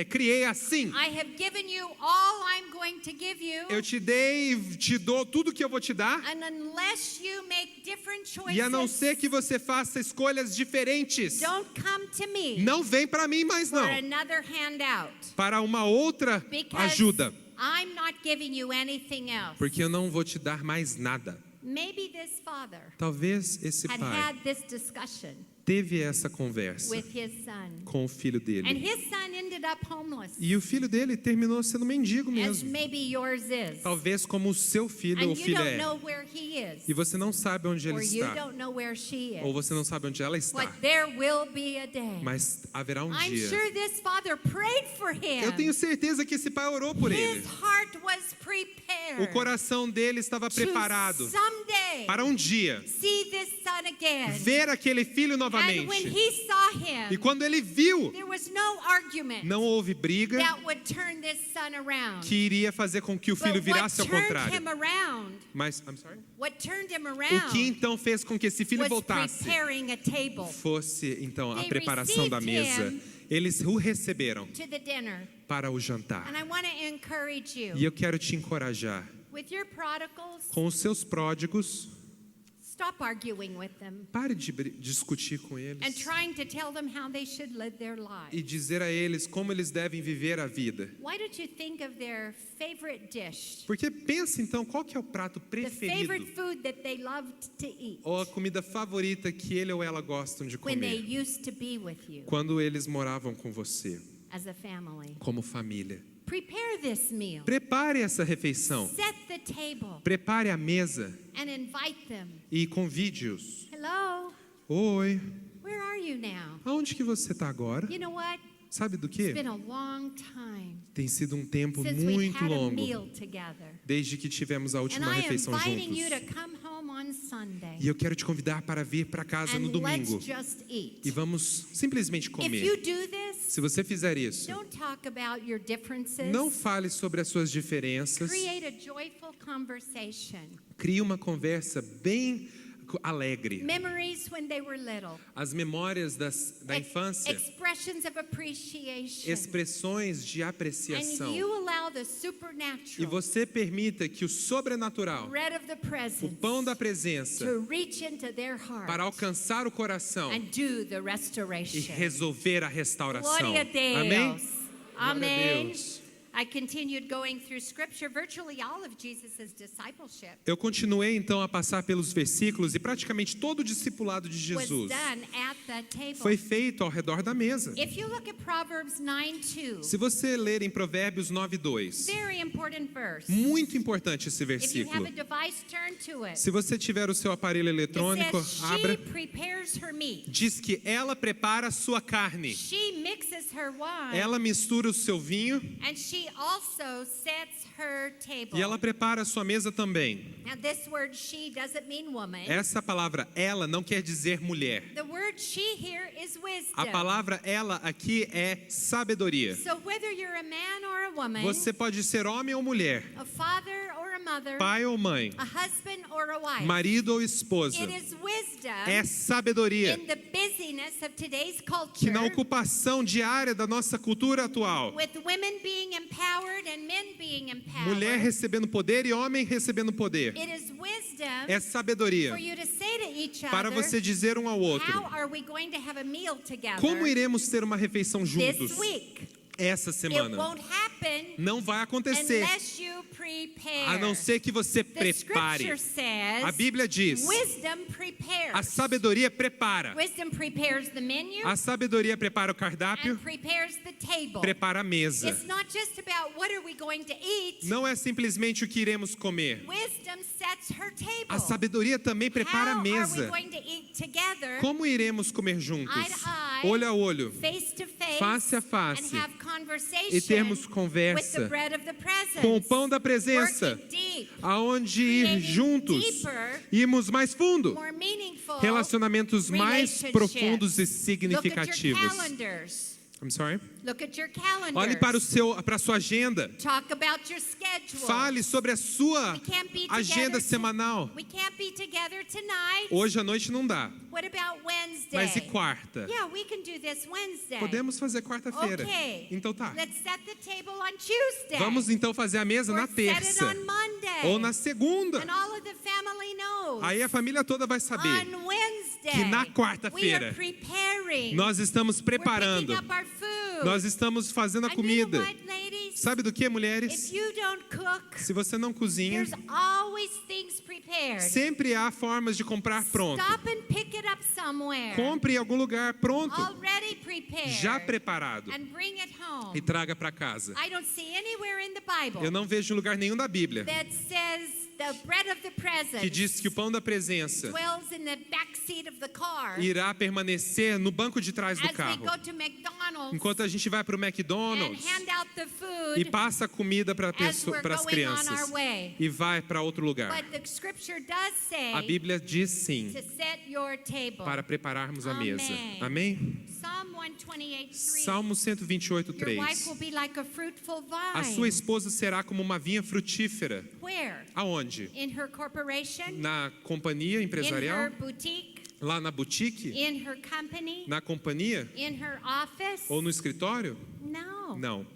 criei assim. I have given you all I'm going to give you. Eu te dei, te dou tudo que eu vou te dar. And unless you make different choices, E a não ser que você faça escolhas diferentes, don't come to me não vem para mim mais for não. another handout. Para uma outra Because ajuda. I'm not giving you anything else. Porque eu não vou te dar mais nada. Maybe this father Talvez esse had pai had this discussion teve essa conversa with his son. com o filho And dele. his son ended up homeless, E o filho dele terminou sendo mendigo as mesmo. maybe yours is. Talvez como o seu filho And ou you filha don't é. know where he is, E você não sabe onde ele or you está. don't know where she Ou is. você não sabe onde ela está. But there will be a day. Mas haverá um I'm dia. sure this father prayed for him. Eu tenho certeza que esse pai orou por ele. His heart was prepared O coração dele estava preparado to someday para um dia see this son again. ver aquele filho And when novamente. he saw E him, quando ele viu, there was no argument não houve briga that would turn this son around. que iria fazer com que o filho But what virasse ao turned contrário. him around, Mas, I'm sorry? what turned him O que around então fez com que esse filho was voltasse? preparing a table Fosse então a They preparação da received mesa. him Eles o receberam to the dinner. para o jantar. And I want to encourage you, E eu quero te encorajar. with your prodigals, Com os seus pródigos, stop arguing with them pare de discutir com and eles trying to tell them how they should live their e lives. dizer a eles como eles devem viver a vida. Why don't you think of their favorite dish? Porque pensa então, qual que é o prato The favorite preferido food that they loved to eat ou a comida favorita que ele ou ela gostam de when they comer used to be with you quando eles moravam com você, as a family. como família. Prepare this meal. Prepare essa refeição. Set the table Prepare a mesa and invite them. e convide-os. Hello, Oi, where are you now? aonde que você está agora? You know what? Sabe do It's quê? been a long time Tem sido um tempo since we muito had a longo meal together. desde que tivemos a And última I am refeição inviting you to juntos. come home on Sunday E eu quero te convidar para vir para casa no and domingo let's just eat. e vamos simplesmente If you comer. do this, Se você fizer isso, don't talk about your differences. não fale sobre as suas diferenças. Create a joyful conversation. Crie uma conversa bem alegre. Memories when they were little. As memórias da infância, Expressions of appreciation. expressões de apreciação. And you allow the E supernatural, você permita que o sobrenatural, bread of the o presence, pão da presença, to reach into their heart para alcançar o coração and do the e restoration. resolver a restauração. Glória a Deus. Amém? Glória a Amém. Deus. I continued going through scripture, virtually all of Jesus' discipleship Eu continuei então a passar pelos versículos e praticamente todo o discipulado de was Jesus done at the table. foi feito ao redor da mesa. If you look at Proverbs 9:2, Se você ler em Provérbios 9:2, very important verse. muito importante esse If you have versículo. a device, turn to it. Se você tiver o seu aparelho It eletrônico, says, abra. she prepares her meat. Diz que ela prepara a sua carne. She mixes her wine. Ela mistura o seu vinho And she also sets her table. e ela prepara a sua mesa também. Now this word she doesn't mean woman. Essa palavra ela não quer dizer mulher. The word she here is wisdom. A palavra ela aqui é sabedoria. So whether you're a man or a woman, Você pode ser homem ou mulher, a father or a mother, pai ou mãe, a husband or a wife, marido ou esposa. it is wisdom É sabedoria in the busyness of today's que culture, na ocupação diária da nossa cultura atual, with women being empowered and men being empowered, mulher recebendo poder e homem recebendo poder. it is wisdom É sabedoria for you to say to each para other, você dizer um ao outro: how are we going to have a meal together como iremos ter uma refeição juntos this week? essa It semana? won't happen Não vai acontecer unless you prepare. a não ser que você The prepare. scripture says, A Bíblia diz: wisdom prepares. a sabedoria prepara. Wisdom prepares the menu A sabedoria prepara o cardápio, and prepares the table. prepara a mesa. It's not just about what are we going to eat. Não é simplesmente o que iremos comer. Wisdom sets her table. A sabedoria também prepara a How are we mesa. going to eat together, Como iremos comer juntos? eye to eye, Olho a olho, face to face a face, and have conversation e termos with conversa the bread of the presence. com o pão da presença, Working deep, aonde ir creating juntos, deeper, irmos mais fundo, more meaningful relacionamentos mais relationships. profundos e Look at your significativos. calendars. I'm sorry. Look at your calendars. Olhe para a sua agenda. Talk about your schedule. Fale sobre a sua We can't be agenda together semanal. We can't be together tonight. Hoje à noite não dá, What about Wednesday? mas e quarta? Yeah, we can do this Wednesday. Podemos fazer quarta-feira. Okay. Então tá. Let's set the table on Tuesday. Vamos então fazer a mesa Or na set it terça on Monday. ou na segunda. And all of the family knows. Aí a família toda vai saber On Wednesday, que na we quarta-feira are preparing. nós estamos We're preparando, picking up our food. nós estamos fazendo a And you know comida. what, ladies? Sabe do que, If mulheres? you don't cook, Se você não cozinha, there's always things prepared prepared. Sempre há formas de comprar pronto. Stop and pick it up somewhere. Compre em algum lugar pronto, Already prepared. já preparado, And bring it home. e traga para casa. I don't see anywhere in the Bible Eu não vejo lugar nenhum da Bíblia that says the bread of the presence que diz que o pão da presença dwells in the back seat of the car irá permanecer no banco de trás do as we carro. go to McDonald's Enquanto a gente vai para o and McDonald's hand out the e food passa comida para as we're as going on crianças our way. e vai para outro lugar. But the scripture does say A Bíblia diz sim to set your table. para prepararmos a Amém. mesa. Amém? Psalm 128:3. Salmo 128, Your wife 3. will be like a fruitful A vine. sua esposa será como uma vinha frutífera. Where? Aonde? In her corporation? Na companhia In her empresarial? boutique? Lá na boutique? In her company? Na companhia? In her office? Ou no escritório? No. Não.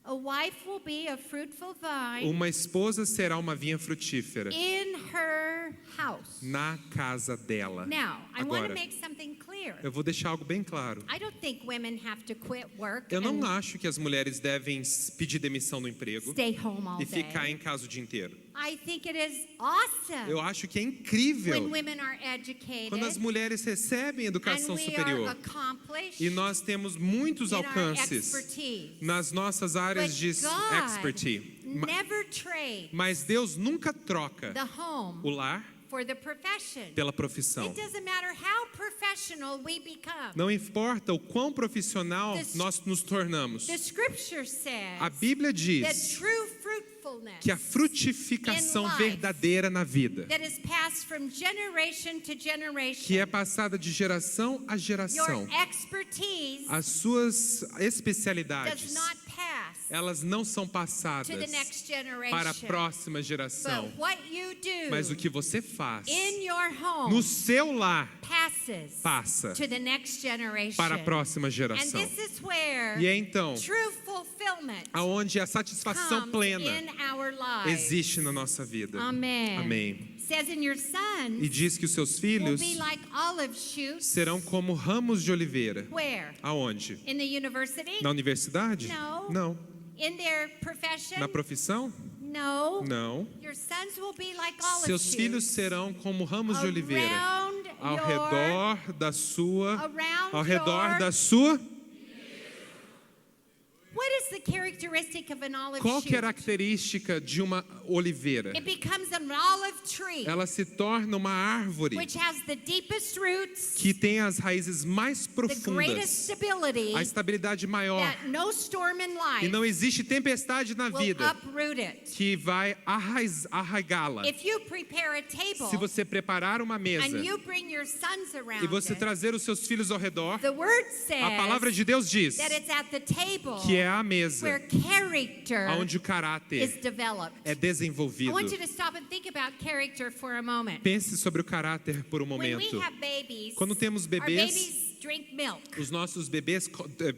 A wife will be a fruitful vine Uma esposa será uma vinha frutífera in her house. na casa dela. Now, I want Agora, to make something clear. eu vou deixar algo bem claro. I don't think women have to quit work Eu não and acho que as mulheres devem pedir demissão no emprego stay home all e ficar day. em casa o dia inteiro. I think it is awesome Eu acho que é when incrível women are educated quando as mulheres recebem and educação we are superior accomplished e nós temos muitos in our alcances expertise. nas nossas áreas de But God expertise. never trade Mas Deus nunca troca the home o lar for the profession. pela profissão. It doesn't matter how professional we become. Não importa o quão profissional nós nos tornamos. The scripture says A Bíblia that diz true fruitfulness que a frutificação in life verdadeira na vida, that is passed from generation to generation, que é passada de geração a your geração, expertise as suas does especialidades, not pass elas não são to passadas the next generation. para a próxima geração. But what you do Mas o que você faz in your home no seu lar passes passa to the next generation. para a próxima And geração. this is where E é então true fulfillment aonde a satisfação comes plena in our lives. existe na nossa vida. Amen. Amém. Says in your sons E diz que os seus will filhos be like olive shoots. serão como ramos de oliveira. Where? Aonde? In the university? Na universidade? No. Não. In their profession? Na profissão? No. Não. Your sons will be like olive Seus shoots. filhos serão como ramos de oliveira Around ao your- redor da sua around ao redor your- da sua. What is the characteristic of an olive Qual shoot? característica de uma oliveira? It becomes an olive tree, Ela se torna uma árvore which has the deepest roots, que tem as raízes mais the greatest profundas, stability, a estabilidade maior, that no storm in life e não existe tempestade na will vida uproot it. que vai arraigá-la. If you prepare a table Se você preparar uma mesa and you bring your sons around e você it, trazer os seus filhos ao redor, the word a palavra says de Deus diz that it's at the table que é a mesa where character onde o is caráter developed. é I desenvolvido. want you to stop and think about character for a moment. Pense sobre o caráter por um When we momento. have babies, Quando temos our bebês, babies drink milk os nossos bebês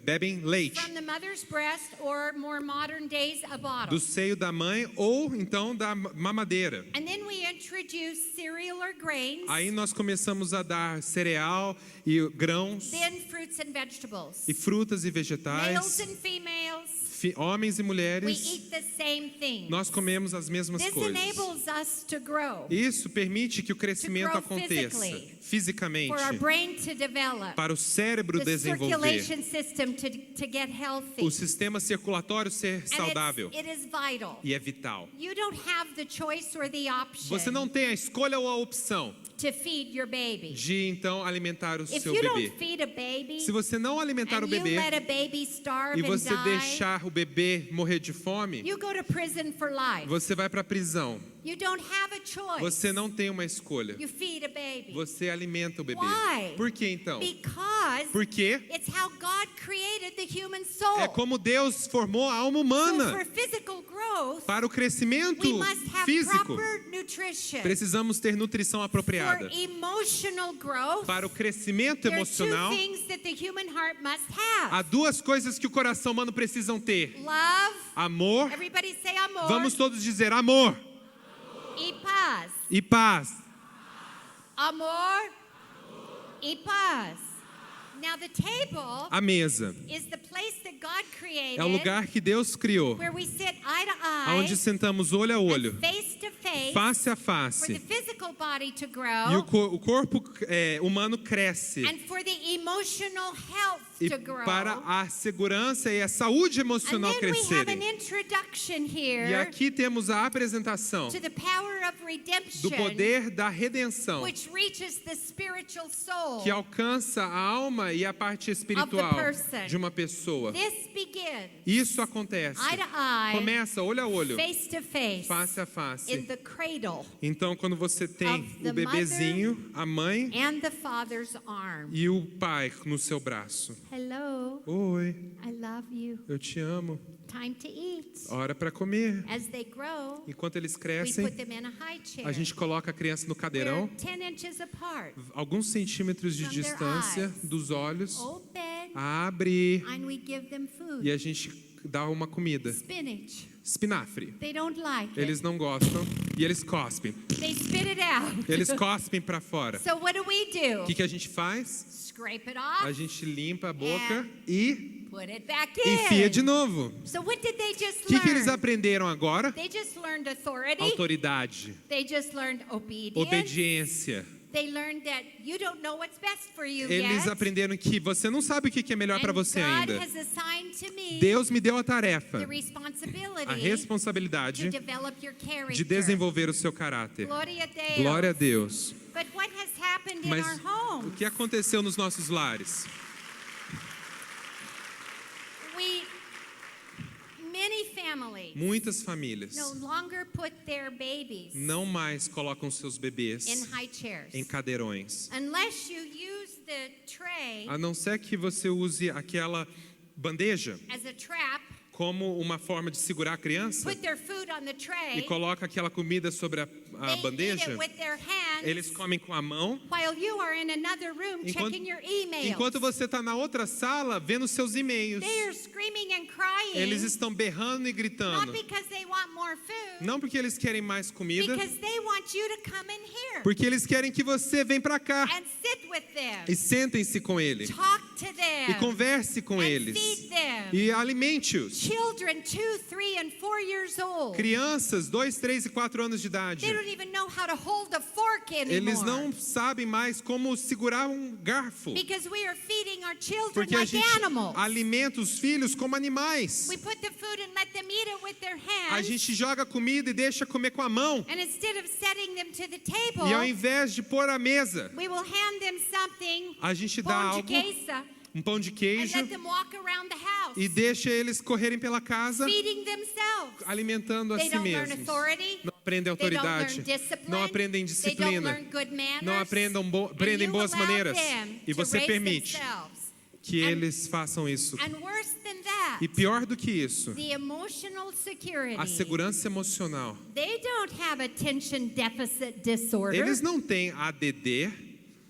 bebem leite from the mother's breast, or more modern days, a bottle. do seio da mãe ou então da mamadeira. And then we introduce cereal or grains, Aí nós começamos a dar cereal e grãos then fruits and vegetables. e frutas e Males vegetais, and females, homens e we mulheres. eat the same thing. Nós comemos as mesmas This coisas. enables us to grow, Isso permite que o crescimento grow aconteça physically, fisicamente, for our brain to develop, para o cérebro the desenvolver, circulation system to get healthy. o sistema circulatório ser And saudável. it is vital. E é vital. You don't have the choice or the option Você não tem a escolha ou a opção to feed your baby. de então alimentar o If seu you bebê. don't feed a baby Se você não alimentar and o bebê you let a baby starve e and você die, deixar o bebê morrer de fome, you go to prison for life. você vai para a prisão. You don't have a choice. Você não tem uma escolha. You feed a baby. Você alimenta o bebê. Why? Por que então? Because Porque it's how God created the human soul. é como Deus formou a alma So humana. for physical growth, Para o crescimento we must have físico, proper nutrition. precisamos ter nutrição For apropriada. emotional growth, Para o crescimento there are two emocional, things that the human heart must have. há duas coisas que o coração humano precisam ter: Love, amor. everybody say amor, Vamos todos dizer amor e paz. e paz. Amor e paz. Now the table A mesa is the place that God created é o lugar que Deus criou, where we sit eye to eye, onde sentamos olho a olho, and face to face a for the face. physical body to E grow, o corpo humano cresce. and for the emotional health E to grow. para a segurança e a saúde And emocional then we have an crescerem. introduction E here aqui temos a apresentação to the power of do redemption, poder da redenção, which reaches the spiritual soul. que alcança a alma e a parte espiritual person. de uma pessoa. This begins Isso acontece. eye to eye, Começa olho a olho, face to face, face a in face. the cradle Então, quando você tem of the o bebezinho, a mãe and the father's arm. e o pai no seu braço. Hello, Oi, I love you. eu te amo. Time to eat. Hora para comer. As they grow, Enquanto eles we crescem, put them in a high chair. a gente coloca a criança no They're cadeirão, 10 inches apart. alguns centímetros de From their distância eyes. dos olhos, Open, abre and we give them food. e a gente dá uma comida. Spinach. Espinafre. They don't like Eles it. não gostam e eles cospem. They spit it out. Eles cospem para fora. So what do we do? O que a gente faz? Scrape it A off, gente limpa a boca e put it back enfia de in. novo. So what did they just O que eles learn? aprenderam agora? They just learned authority. Autoridade, They just learned obedience. obediência. They learned that you don't know what's best for you Eles yet. aprenderam que você não sabe o que é melhor para And você God ainda. has assigned to me Deus me deu a the tarefa, a responsibility responsabilidade to develop your character. de desenvolver o seu caráter. Glória a Deus. Glória a Deus. But what has happened in Mas our o homes? que aconteceu nos nossos lares? Many families Muitas famílias no longer put their babies não mais colocam seus bebês in high chairs. em cadeirões. Unless you use the tray A não ser que você use aquela bandeja as a trap, como uma forma de segurar a criança put their food on the e tray, coloca aquela comida sobre a they eat bandeja, it with their hands eles comem com a mão, while you are in another room Enquanto- checking your emails. enquanto você está na outra sala vendo seus e-mails. They are screaming and crying, Eles estão berrando e not gritando. because they want more food, Não porque eles querem mais comida, because they want you to come in here porque eles querem que você venha para cá and sit with them, e sentem-se com ele talk to them, e converse com and eles feed them. e alimente-os. Children 2, 3, and 4 years old, Crianças, 2, 3 e 4 anos de idade, they don't even know how to hold a fork anymore. eles não sabem mais como segurar um garfo, Because we are feeding our children porque a like gente animals. alimenta os filhos como animais. We put the food and let them eat it with their A hands. gente joga comida e deixa comer com a mão. And instead of setting them to the table, E ao invés de pôr a mesa, we will hand them something, a gente dá pão de algo, queijo, um pão de and queijo, let them walk around the house, e deixa eles correrem pela casa, feeding themselves. alimentando a They si don't learn mesmos. authority. Não aprendem They don't autoridade, learn discipline. não aprendem They don't disciplina, learn good manners. não aprendem And you boas allow maneiras. them E to você raise permite themselves. que And- eles façam isso. And worse than that, E pior do que isso, the emotional security. a segurança emocional. They don't have attention deficit disorder. Eles não têm ADD,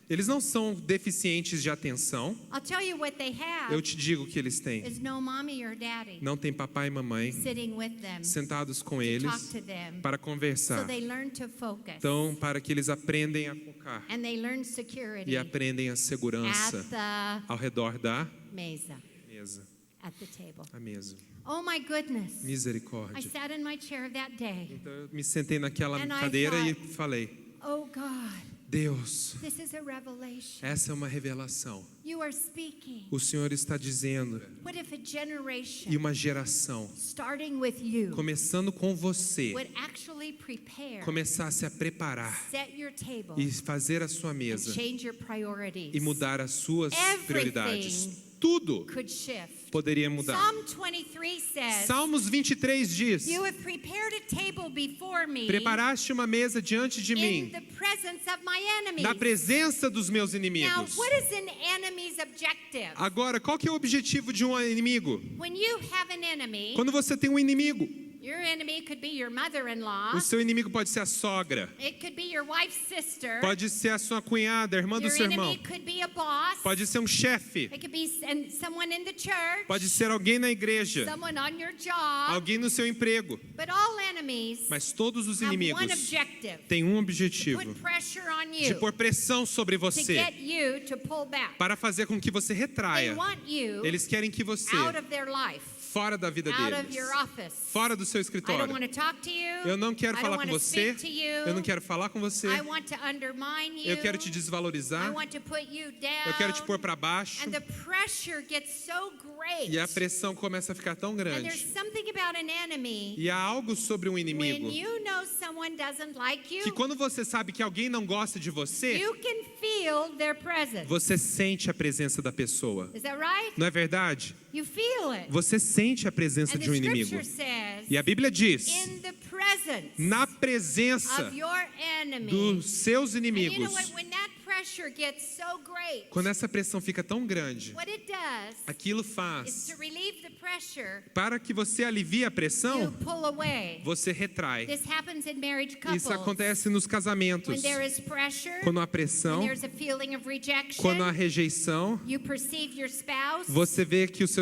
eles não são deficientes de atenção. I'll tell you what they have Eu te digo o que eles têm. is no mommy or daddy Não tem papai e mamãe sitting with them sentados com to talk eles to them. para So conversar. they learn to focus. Então, para que eles aprendem a focar And they learn security e aprendem a segurança at the ao redor da mesa, mesa. at the table. A mesa. Oh my goodness. I Misericórdia. sat in my chair that day. Então, eu me sentei naquela And I cadeira e thought- falei: Oh God, Deus, this is a revelation. essa é uma revelação. You are speaking. O Senhor está dizendo, What if a generation e uma geração, starting with you começando com você, would actually prepare, começasse a preparar set your table, e fazer a sua and mesa change your priorities? e mudar as suas Everything prioridades. Tudo could shift. poderia mudar. Psalm 23 says, Salmos 23 diz: You have prepared a table before me preparaste uma mesa diante de in mim, the presence of my enemies. na presença dos meus Now, inimigos. what is an enemy's objective? Agora, qual que é o objetivo de um inimigo? When you have an enemy, Quando você tem um inimigo, your enemy could be your mother-in-law. o seu inimigo pode ser a sogra, It could be your wife's sister. pode ser a sua cunhada, a irmã do Your seu irmão, enemy could be a boss. pode ser um chefe, It could be someone in the church. pode ser alguém na igreja, Someone on your job. alguém no seu emprego. But all enemies Mas todos os have one inimigos objective. têm um objetivo: Put pressure on de you. pôr pressão sobre To você, get you to pull back. para fazer com que você They retraia. want you Eles querem que você out of their life. fora da vida out of deles, your office. fora do seu I don't escritório. want to talk to you. Eu não quero I falar don't com want to você, speak to you. eu não quero falar com você, I want to undermine you. eu quero te I desvalorizar, want to put you down. eu quero te pôr para baixo. And the pressure gets so great. E a pressão começa a ficar tão And there's grande. something about an enemy. E há algo sobre um When inimigo you know someone doesn't like you, que quando você sabe que alguém não gosta de você, you can feel their presence. você sente a presença da pessoa. Is that right? Não é verdade? You feel it. Você sente a presença And de the um inimigo. scripture says, E a Bíblia diz, in the presence na presença of your enemy. dos seus And you know inimigos, what? When that pressure gets so great, quando essa pressão fica tão grande, what it does aquilo is faz, to relieve the pressure, para que você alivie a you pressão, pull away. você retrai. This happens in marriage couples. Isso acontece nos casamentos. When there is pressure, Quando há when pressão, there's a feeling of rejection, quando há rejeição, you perceive your spouse você vê que o seu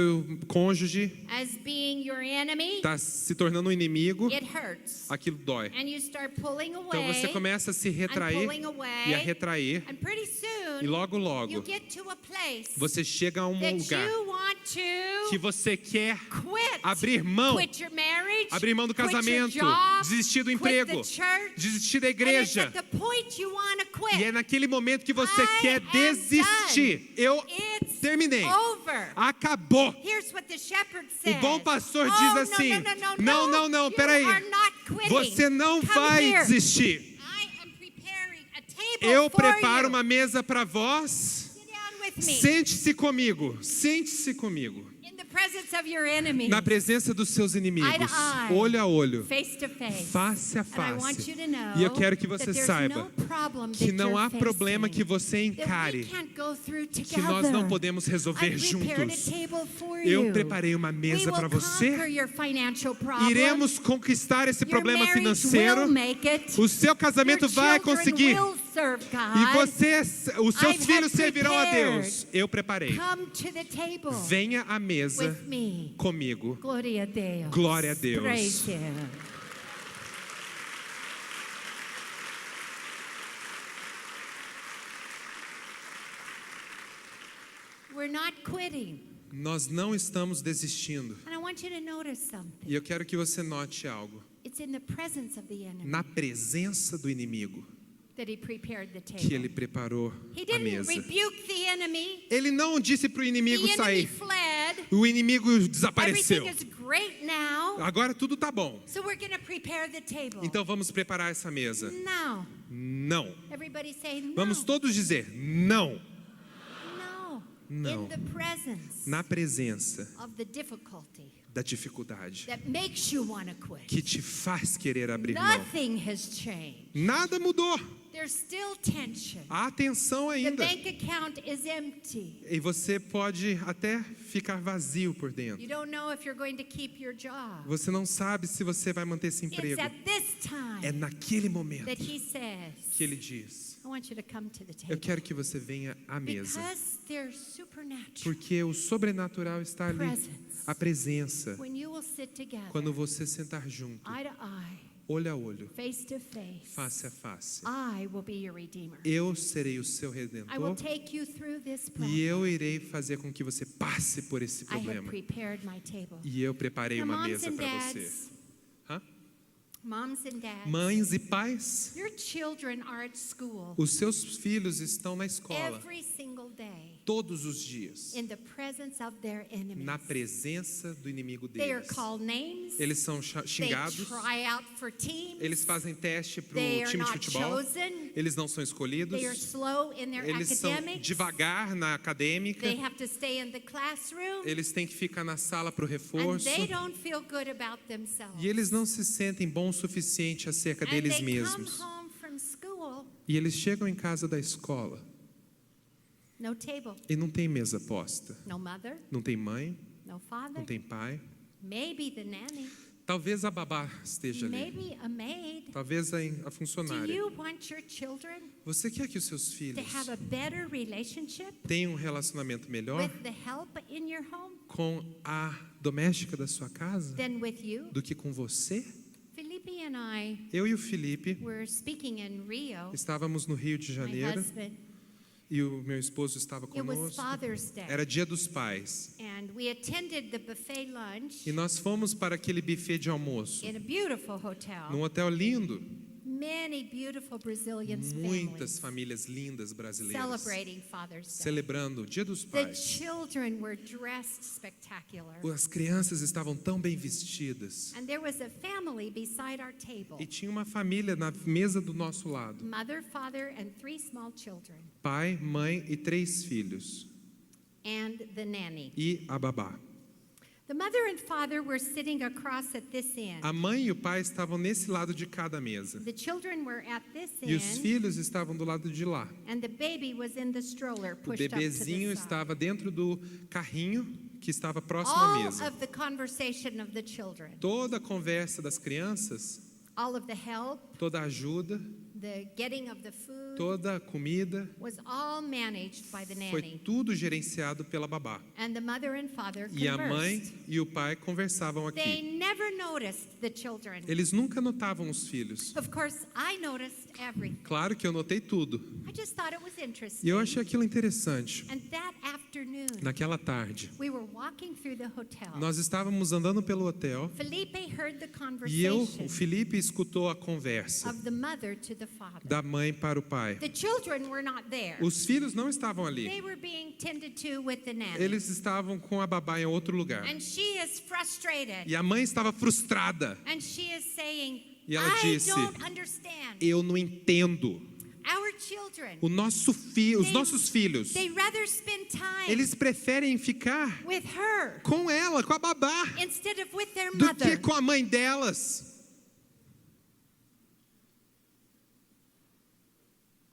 cônjuge as being your enemy, está se tornando um inimigo, it hurts. aquilo dói. And you start pulling away. Então você começa a se and retrair pulling away. e a retrair, And pretty soon, e logo you logo get to a place você chega a um that lugar you want to que você quer quit. abrir mão, Quit your marriage, abrir mão do quit your casamento, job, desistir do quit emprego, the church. desistir da And it's igreja. at the point you want to quit. E é naquele momento que você I quer am desistir. done. Eu It's terminei. over. Acabou. Here's what the shepherd O says. bom pastor Oh, diz no, assim: não, peraí. You are not quitting. Você não Come vai here. desistir. I am preparing a table Eu for preparo you. uma mesa para vós. Sit down with me. Sente-se comigo. Sente-se comigo. In the presence of your enemies. Na presença dos seus inimigos. Eye to eye. Olho a olho. Face to face. Face a And I want face. you to know E eu quero que that você there's saiba no problem que that não you're há problema facing que você that we encare can't go through que nós não together. podemos resolver I prepared a juntos. table for Eu you. preparei uma mesa We para will você. conquer your financial problem. Iremos conquistar esse Your problema marriage financeiro. will make it. O seu casamento Your vai children conseguir. will serve God. E você, os seus I've filhos had servirão a prepared. Deus. Eu preparei. Come to the table Venha à mesa with me. comigo. Glória a Deus. Glória a Deus. Praise Him. We're not quitting. Nós não estamos desistindo. And I want you to notice something. E eu quero que você note algo. It's in the presence of the enemy Na presença do inimigo that he prepared the que ele table. preparou He a didn't mesa. rebuke the enemy. Ele não disse para o inimigo The enemy sair. fled. O inimigo Everything desapareceu. is great now. Agora tudo tá bom. So we're going to prepare the table. Então vamos preparar essa mesa. Now, Não. everybody say no. Vamos todos dizer não. No. Não. In the presence Na presença of the difficulty da dificuldade that makes you want to quit. que te faz querer abrir mão. Nothing has changed. Nada mudou. There's still tension. Há tensão The ainda. bank account is empty. E você pode até ficar vazio por dentro. You don't know if you're going to keep your job. Você não sabe se você vai manter esse It's emprego. at this time É naquele momento that he says, que ele diz: I want you to come to the eu table. quero que você venha à mesa. Because there's supernatural Porque o sobrenatural está ali. presence. A presença. When you will sit together, Quando você sentar junto, eye to eye, olho a olho, face to face, face a face, I will be your redeemer. eu serei o seu I will redentor take you through this e problem. eu irei fazer com que você passe por esse I have problema. prepared my table. E eu preparei Now, uma moms mesa and para você. dads, Hã? moms and dads, Mães e pais, your children are at school os seus filhos estão na escola every single day todos os dias, in the presence of their enemies. na presença do inimigo They are deles. called names. Eles são They xingados, try out for teams. eles fazem teste para They o are time de not futebol, chosen. eles não são escolhidos, They are slow in their eles são academics. devagar na acadêmica, They have to stay in the classroom. eles têm que ficar na sala para o And reforço. they don't feel good about themselves. E eles não se sentem bons o suficiente acerca And deles they mesmos. come home from school, E eles chegam em casa da escola no table, e não tem mesa posta. no mother, Não tem mãe, no father, não tem pai. maybe the nanny, Talvez a babá esteja ali. maybe a maid. Talvez a Do funcionária. you want your children Você quer que os seus to filhos have a better relationship tenham um relacionamento melhor with the help in your home com a doméstica da sua casa than with you? do que com você? Felipe and I Eu e o Felipe were speaking in Rio. estávamos no Rio de My Janeiro. husband, e o meu esposo estava It was conosco. Father's Day. Era Dia dos Pais. And we attended the buffet lunch E nós fomos para aquele buffet de almoço, in a beautiful hotel. num hotel lindo. Many beautiful Brazilian Muitas families famílias lindas brasileiras celebrating Father's Day. celebrando o Dia dos The Pais. children were dressed spectacular. As crianças estavam tão bem vestidas. And there was a family beside our table. E tinha uma família na mesa do nosso lado. Mother, father, and 3 small children. Pai, mãe e 3 filhos. And the nanny. E a babá. The mother and father were sitting across at this end. A mãe e o pai estavam nesse lado de cada mesa. The children were at this E os end. filhos estavam do lado de lá. And the baby was in the stroller O pushed up to bebezinho the side. estava dentro do carrinho que estava próximo à All mesa. of the conversation of the children, Toda a conversa das crianças, all of the help, toda a ajuda, the getting of the food toda a comida, was all managed by the foi nanny. tudo gerenciado pela babá. And the mother and father E a mãe conversed. e o pai conversavam They aqui. never noticed the children. Eles nunca notavam os filhos. Of course, I noticed everything. Claro que eu notei tudo. I just thought it was E interesting. eu achei aquilo interessante. And that afternoon, Naquela tarde, we were walking through the hotel. nós estávamos andando pelo hotel Felipe heard the e o conversation Felipe escutou a conversa of the mother to the father. da mãe para o pai. The children were not there. Os filhos não estavam ali. They were being tended to with the nanny. Eles estavam com a babá em outro lugar. And she is frustrated. E a mãe estava frustrada. And she is saying, E ela I disse, don't understand. Eu não entendo. Our children, Os nossos filhos, they rather spend time eles preferem ficar with her com ela, com a babá, instead of with their do que mother. com a mãe delas.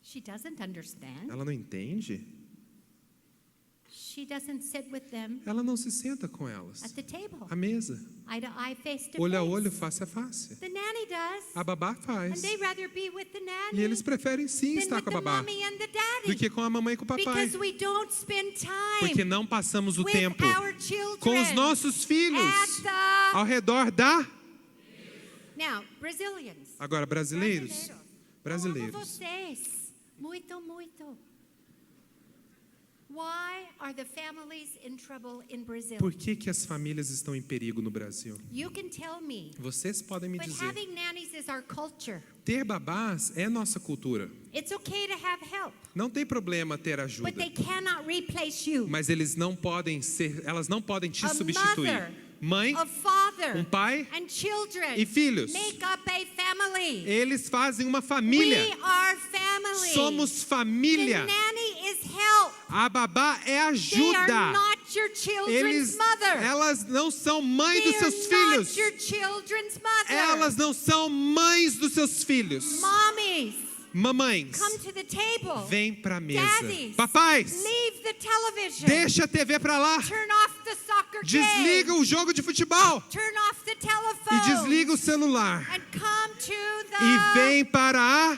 She doesn't understand. Ela não entende. She doesn't sit with them Ela não se senta com elas. at the table, À mesa, eye to eye, face to olho a olho, face. face a face. The nanny does. A babá And faz. they rather be with the nanny E eles preferem sim than estar with com a the babá mommy and the do daddy. que com a mamãe e com o papai. Because we don't spend Porque time não passamos o with tempo our children com os nossos filhos at the... ao redor da... Now, Brazilians. Agora, brasileiros. Eu amo Brasileiros. vocês. Muito, muito. Why are the families in trouble in Brazil? Por que as famílias estão em perigo no Brasil? You can tell me. Vocês podem me But dizer. having nannies is our culture. Ter babás é nossa cultura. It's okay to have help, Não tem problema ter but ajuda. they cannot replace you. Mas elas não podem te A substituir. mother, Mãe, a father, pai and children e filhos. make up a family. Eles fazem uma família. We are family. Somos The família. nanny is help. A babá é They are ajuda. not your children's mother. Elas não são mães They dos seus are filhos. not your children's mother. Elas não são mães dos seus filhos. Mommies, Mamães, come to the table. vem pra mesa. Daddies, Papais, leave the television. deixa a TV pra lá. Turn off the soccer Desliga game. o jogo de futebol. Turn off the telephone. E desliga o celular. And come to the... E vem para a...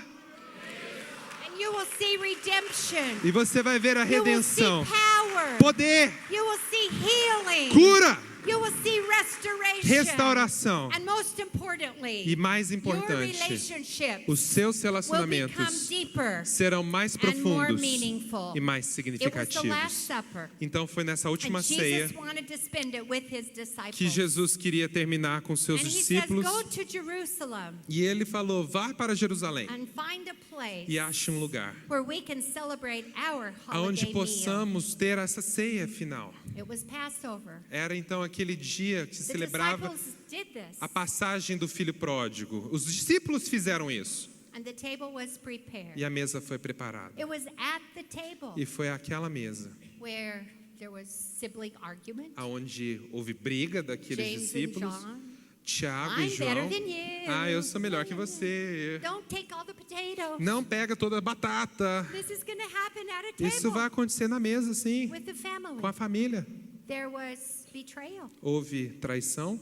And you will see redemption. E você vai ver a You will see redenção. power. Poder, You will see healing. cura, You will see restoration. restauração. And most importantly, E mais your importante, relationships os seus will become relacionamentos deeper serão mais and more profundos meaningful. e mais It was the Last significativos. Supper. Então foi nessa última And ceia Jesus wanted to spend it with his disciples. que Jesus queria terminar com seus And he says, discípulos. go to Jerusalem E ele falou, vá para Jerusalém and find a place e ache um lugar where we can celebrate our onde holiday meal. possamos ter essa ceia final. It was Passover. Era então aquele dia que se The celebrava disciples did this, a passagem do filho pródigo. Os discípulos fizeram isso and the table was prepared. e a mesa foi preparada. It was at the table E foi aquela mesa where there was sibling argument. onde houve briga daqueles James and discípulos. John. Tiago e I'm better João. than you. Ah, eu sou melhor que você. Don't take all the potatoes. Não pega toda a batata. This is going to happen at a table Isso vai acontecer na mesa, sim, with the family. com a família. There was betrayal. Houve traição.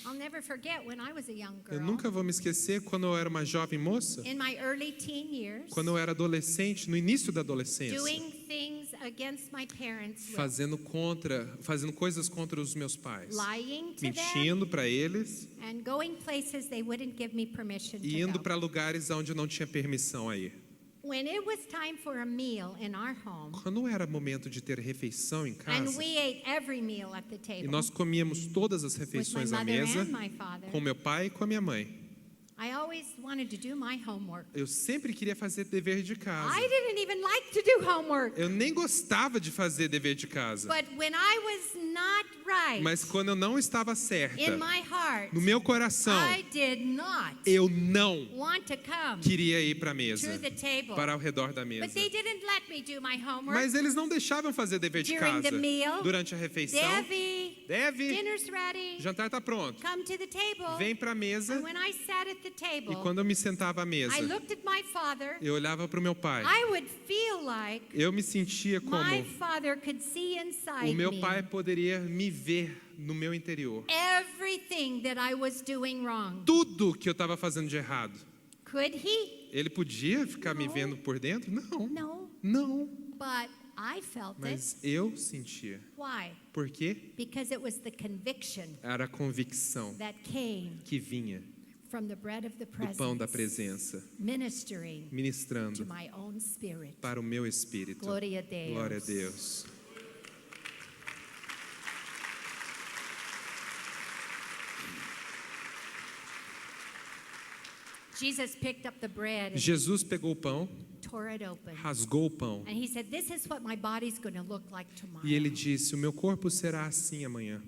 I'll never forget when I was a young Eu girl. nunca vou me esquecer quando eu era uma jovem moça, In my early teen years, quando eu era adolescente, no início da adolescência, doing things against my parents' will, fazendo coisas contra os meus pais, lying to them, mentindo para eles and going places they wouldn't give me permission e to indo go. para lugares onde eu não tinha permissão a ir. When it was time for a meal in our home, Quando era momento de ter refeição em casa, and we ate every meal at the e table nós comíamos todas as with my refeições à mother mesa, and my father, com meu pai e com a minha mãe, I always wanted to do my homework. eu sempre queria fazer dever de casa. I didn't even like to do homework. Eu nem gostava de fazer dever de casa. But when I was not right Mas quando eu não estava certa, in my heart, no meu coração, I did not eu não want to come queria ir para a mesa, to the table. para ao redor da But mesa. they didn't let me do my homework. Mas eles não deixavam fazer dever de During casa. the meal, Durante a refeição, Debbie, dinner's ready. o jantar está pronto. Come to the table. Vem para a mesa. And when I sat at the E table, quando eu me sentava à mesa, I looked at my father. eu olhava para o meu pai. I would feel like Eu me sentia my como father could see inside o meu me pai poderia me ver no meu interior. everything that I was doing wrong. Tudo que eu estava fazendo de errado. Could he? Ele podia ficar me Não. vendo por dentro? Não. No, Não. but I felt it. Mas eu sentia. Why? Por quê? Because it was the conviction Era a convicção that came que vinha from the bread of the do pão da presence, presença, ministering to ministrando my own spirit. para o meu espírito. Glória a Deus. Glória a Deus. Jesus picked up the bread and Jesus pegou o pão, tore it open. rasgou o pão And he said, "This is what my body's going to look like tomorrow." e ele disse: o meu corpo será assim amanhã.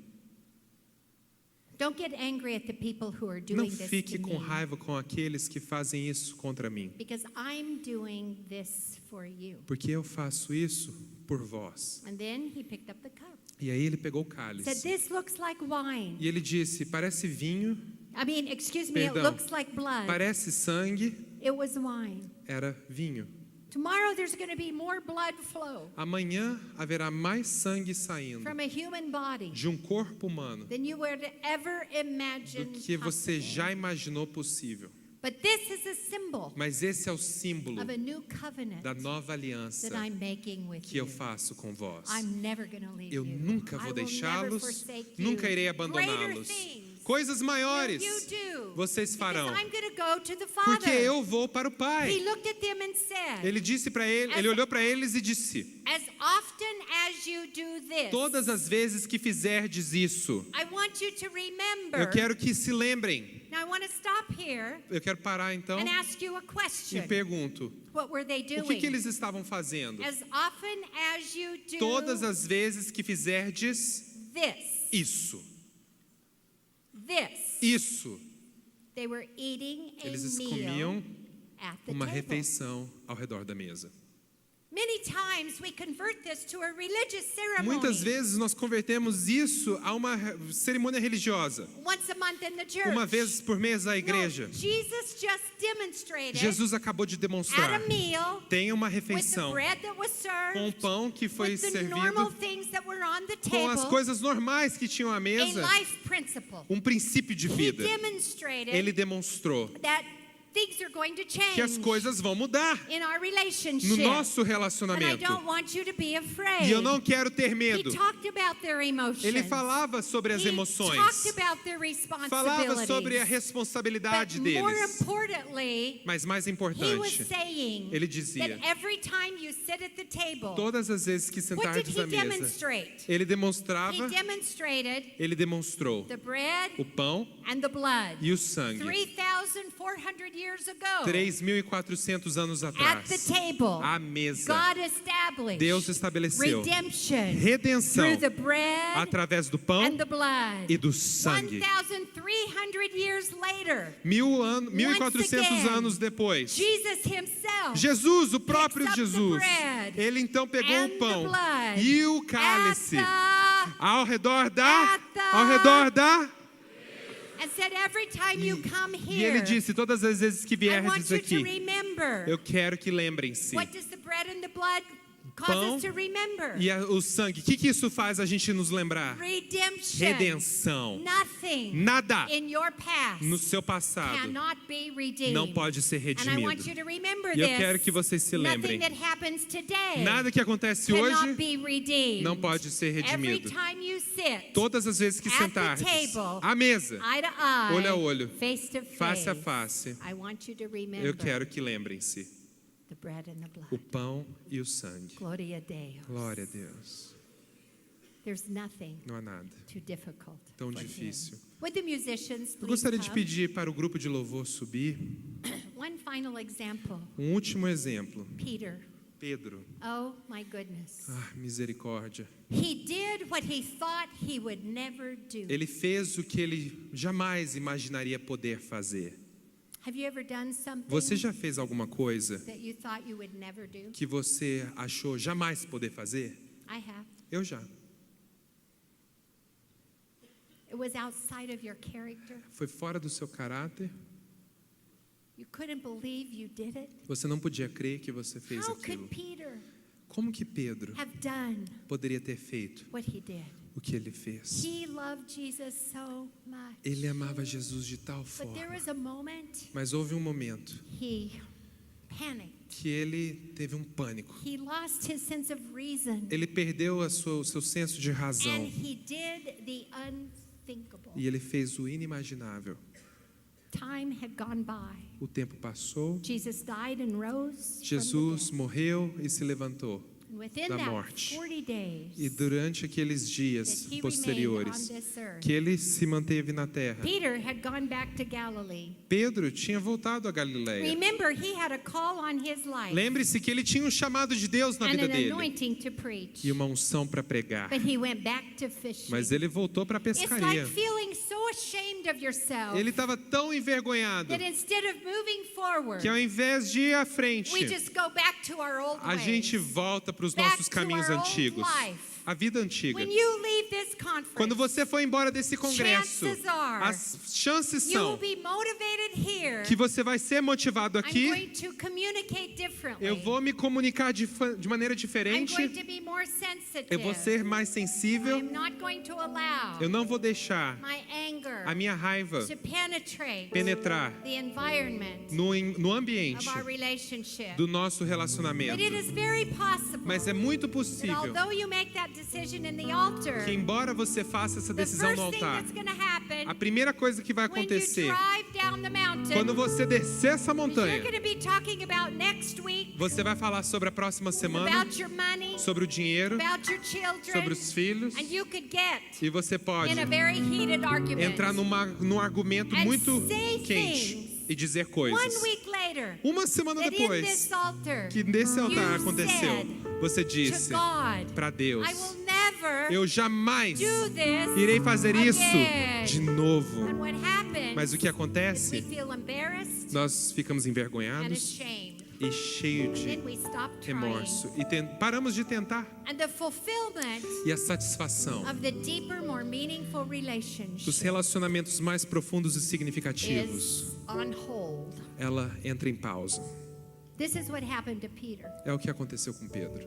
Don't get angry at the people who are Não doing this fique to com me, raiva com aqueles que fazem isso contra mim, because I'm doing this for you. porque eu faço isso por vós. And then he picked up the cup. E aí ele pegou o Said, cálice "This looks like wine." e ele disse: parece vinho, I mean, excuse me, it Perdão. looks like blood. parece sangue, It was wine. era vinho. Tomorrow there's going to be more blood flow Amanhã haverá mais sangue saindo from a human body de um corpo humano than you would ever imagine do que você possible. já imaginou possível. But this is a symbol Mas esse é o símbolo of a new covenant da nova aliança that I'm making with que eu you. faço com vós. I'm never going to leave Eu you. nunca I vou will never deixá-los, forsake nunca you. irei Greater abandoná-los. things Coisas maiores will you do, vocês farão, because I'm going to go to the porque Father. eu vou para o He Pai. looked at them and said, Ele disse para ele olhou para eles e disse: "As often as you do this, todas as vezes que fizerdes isso, I want you to remember." eu quero que se lembrem. Now I want to stop here Eu quero parar então and ask you a e question. pergunto: What were they o doing? que eles estavam fazendo? As often as you do Todas as vezes que fizerdes this, isso, this, isso, they were eating a eles meal comiam at the uma table. refeição ao redor da mesa. Many times we convert this to a religious ceremony. Muitas vezes nós convertemos isso a uma cerimônia religiosa. Once a month in the church. Uma vez por mês à igreja. No, Jesus just demonstrated Jesus acabou de at demonstrar. a meal Tem uma with the refeição bread that was com o served, pão que foi with the normal servido, things that were on the com as table, coisas normais que tinham à a mesa, life principle. um princípio de He vida. demonstrated Ele demonstrou that things are going to change que as coisas vão mudar in our relationship. no nosso And I relacionamento. don't want you to be afraid. E eu não quero ter He medo. talked about their emotions. Ele falava sobre as He emoções. talked about their Falava sobre a responsibilities. responsabilidade But more deles. importantly, Mas mais he was importante, saying ele dizia: that every time you sit at the table, todas as vezes que what did sentardes he à mesa, demonstrate? ele He demonstrava, demonstrated ele demonstrou the bread o pão and the blood. e o sangue. 3,400 years ago, 3.400 anos at atrás, the table, à mesa, God established Deus estabeleceu redemption redenção through the bread através do pão and the blood. e do sangue. 1,300 years later, 1.400 again, anos depois, Jesus himself Jesus, o próprio picks up the Jesus, bread ele então pegou and o the pão blood e o cálice at ao redor at da, and said, every time you come e ele here, disse: todas as vezes que I want vierdes you aqui, to remember. eu quero que lembrem-se. What does the bread and the blood cause Pão us to remember? E o sangue, o que isso faz a gente nos lembrar? Redemption. Redenção. Nothing Nada in your past no seu passado cannot be redeemed. não pode ser And I want you redimido. to remember E eu this. quero que vocês se lembrem. Nothing that happens today Nada que acontece cannot hoje be redeemed. não pode ser Every redimido. time you sit Todas as vezes que at the sentardes table, à mesa, eye to eye, olho a olho, face to face a face, I want you to eu remember quero que lembrem-se the bread and the o blood. pão e o sangue. Gloria a Deus. Glória a Deus. There's nothing Não há nada too difficult tão for difícil. him. Would the musicians Eu please gostaria de come? pedir para o grupo de louvor subir. One final example. Um último exemplo. Peter. Pedro. Oh my goodness. Misericórdia. He did what he thought he would never do. Ele fez o que ele jamais imaginaria poder fazer. Have you ever done something Você já fez alguma coisa that you thought you would never do? que você achou jamais poder fazer? I have. Eu já. It was outside of your character. Foi fora do seu caráter. You couldn't believe you did it. Você não podia crer que você fez How aquilo. could Peter Como que Pedro have done poderia ter feito what he did? o que ele fez? He loved Jesus so much. Ele amava Jesus de tal But there forma. was a moment Mas houve um momento he panicked. que ele teve um pânico. He lost his sense of reason. Ele perdeu o seu senso de And razão. he did the unthinkable. E ele fez o inimaginável. Time had gone by. O tempo passou. Jesus died and rose from Jesus the dead. morreu e se levantou. And within da that morte. 40 days E durante aqueles dias that he posteriores remained on this earth, que ele se manteve na terra, Peter had gone back to Galilee. Pedro tinha voltado a Galileia. Remember, he had a call on his life Lembre-se que ele tinha um chamado de Deus na and vida an dele anointing to preach. e uma unção para pregar. But he went back to fishing. Mas ele voltou para a It's like pescaria. feeling so ashamed of yourself Ele estava tão envergonhado that instead of moving forward, que ao invés de ir à frente, we just go back to our old a ways. gente volta para os Back nossos to caminhos our old antigos. life. A vida antiga. When you leave this conference, Quando você for embora desse congresso, chances are as chances you will são be motivated here. que você vai ser motivado I'm aqui. going to communicate differently. Eu vou me comunicar de maneira I'm diferente. going to be more sensitive. Eu vou ser mais sensível. I'm not going to allow Eu não vou deixar my anger a minha raiva to penetrate penetrar the environment no ambiente of our relationship. do nosso relacionamento. But it is very possible Mas é muito that possível although you make that decision in the altar, que, embora você faça essa the decisão first no thing altar, that's going to happen a primeira coisa que vai when you acontecer drive down the mountain quando você descer essa is you're montanha, going to be talking about next week, você vai falar sobre a próxima semana, about your money, sobre o dinheiro, about your children, sobre os filhos, and you could get e você pode in a very heated argument. entrar num argumento And muito say quente things. e dizer One coisas. week later, Uma semana that in depois this altar, que nesse altar you aconteceu, said você to disse God, para Deus: I will never eu jamais do this irei fazer isso again. de novo. And what happens Mas o que is we acontece? feel embarrassed Nós ficamos and envergonhados ashamed. e cheios Then de we stop trying. remorso e paramos de tentar. And the fulfillment E a satisfação of the deeper, more meaningful dos relationship relacionamentos mais profundos e significativos, is on hold. ela entra em pausa. This is what happened to Peter. É o que aconteceu com Pedro.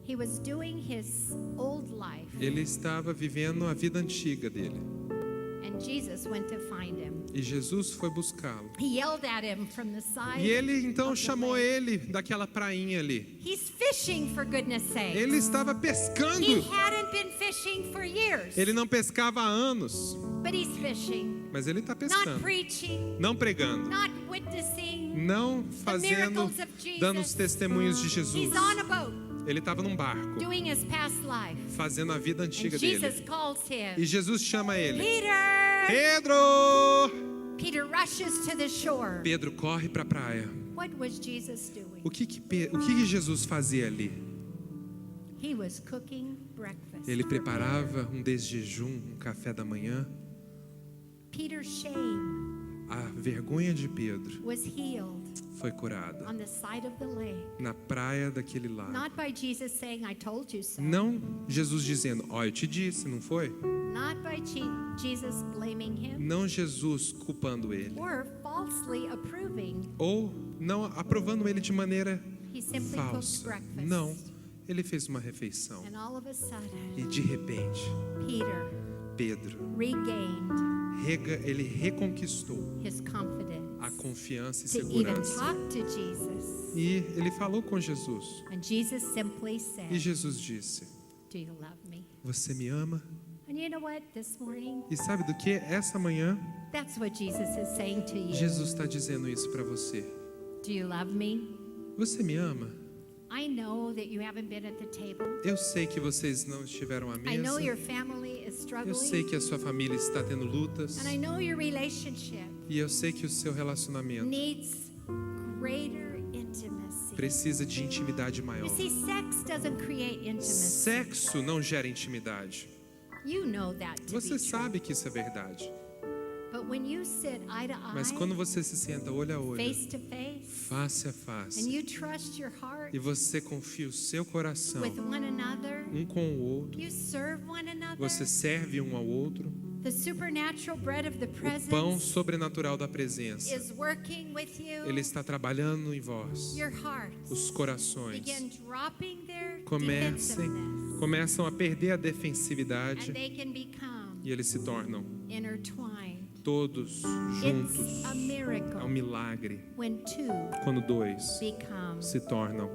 He was doing his old life, Ele estava vivendo a vida antiga dele and Jesus went to find him. e Jesus foi buscá-lo. He yelled at him from the side. E ele então of the chamou lake. ele daquela prainha ali. He's fishing, for goodness sake. Ele estava He pescando. hadn't been fishing for years, Ele não pescava há anos, but he's fishing. mas ele está Not pescando, preaching, não pregando, not witnessing, não fazendo, miracles of Jesus. dando os testemunhos de Jesus. He's on a boat, Ele estava num barco, doing his past life. fazendo a vida And antiga Jesus dele. calls E him, Jesus chama ele: Peter! Pedro! Peter rushes to the shore. Pedro corre para a praia. What was Jesus doing? O que Jesus fazia ali? He was cooking breakfast. Ele preparava um desjejum, um café da manhã. Peter's shame A vergonha de Pedro was healed foi curada on the side of the lake. na praia daquele lago. Not by Jesus saying, I told you so. Não Jesus dizendo: ó, eu te disse, não foi? Not by Jesus blaming him Não Jesus culpando ele, or falsely approving. ou não aprovando ele de maneira He simply cooked falsa. breakfast. Não, ele fez uma refeição And all of a sudden, e de repente Peter Pedro regained ele reconquistou his confidence a confiança e to even segurança. talk to Jesus. E ele falou com Jesus. And Jesus simply E said, Jesus disse: do you love me? você me ama? And you know what? This morning, E sabe do que? Essa manhã that's what Jesus is saying to you. Jesus está dizendo isso para você. Do you love me? Você me ama? I know that you haven't been at the table. Eu sei que vocês não estiveram à I know mesa. your family is Eu sei struggling. que a sua família está tendo lutas. And I know your relationship E eu sei que o seu relacionamento needs greater intimacy. precisa de intimidade maior. You see, sex doesn't create intimacy. Sexo não gera intimidade. You know that to Você be true. sabe que isso é verdade. But when you sit eye to Mas eye, quando você se senta olho a olho, face to face, face a and face, you trust your heart e você confia o seu coração with one another, um com o outro, you serve one another, você serve um ao outro, the supernatural bread of the o pão presence sobrenatural da presença, is working with you. ele está trabalhando em vós. Your hearts Os corações begin dropping their comecem, defensiveness, começam a perder a and defensividade they can become e eles se tornam intertwined. todos It's juntos. a É um miracle milagre when two quando dois become se tornam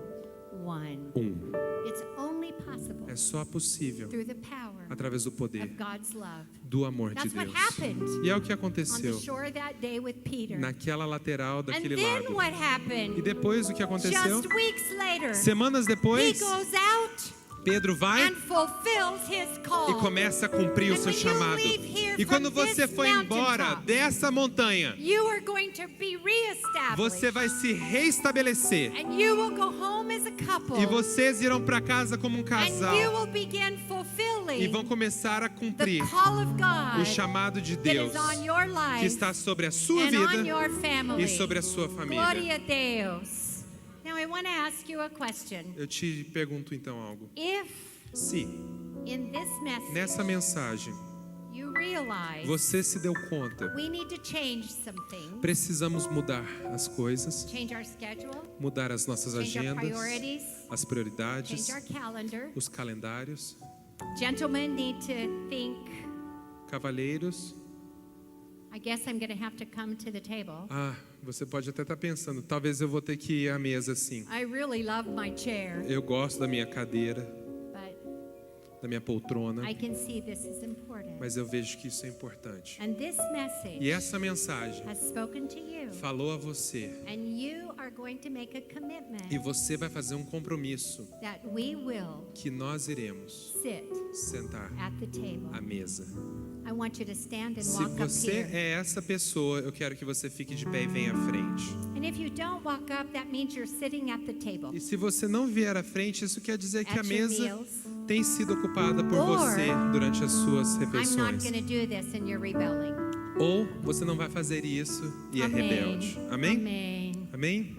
one. um. It's only possible É só possível through the power através do poder of God's love. do amor de That's what Deus. happened E é o que on the aconteceu shore that day with Peter. naquela lateral And daquele then lago. what E happened? depois o que aconteceu? Just weeks later, Semanas he depois, goes out Pedro vai and fulfills his call. e começa a cumprir o And seu when you chamado. leave here E quando from você this for embora mountaintop, dessa montanha, you are going to be reestablished. você vai se reestabelecer. And you will go home as a couple. E vocês irão para casa como um And you casal will begin e fulfilling vão começar a the cumprir call of o God chamado de that Deus is on your que life está sobre a sua and on vida your family. e sobre a sua família. Gloria a Deus. Now I want to ask you a question. Eu te pergunto então algo. If Se in this message nessa mensagem you realize você se deu conta, we need to change some things, precisamos mudar as coisas, change our schedule, mudar as nossas change our agendas, priorities, as prioridades, change our calendar. os calendários. Gentlemen need to think, Cavalheiros, I guess I'm going to have to come to the table. você pode até estar pensando, talvez eu vou ter que ir à mesa assim. I really love my chair, Eu gosto da minha cadeira, but da minha poltrona, I can see this is important. mas eu vejo que isso é importante. And this E message essa mensagem has spoken to you, falou a você, and you are going to make a commitment e você vai fazer um compromisso that we will que nós iremos sit sentar at the table. à mesa. I want you to stand and Se walk up você here. é essa pessoa, eu quero que você fique de pé e venha à frente. And if you don't walk up, that means you're sitting at the table. E se você não vier à frente, isso quer dizer que a At your mesa meals. tem sido ocupada por Or, você durante as suas I'm not refeições. going to do this and you're rebelling. Ou você não vai fazer isso e é Amém. rebelde. Amém? Amém. Amém?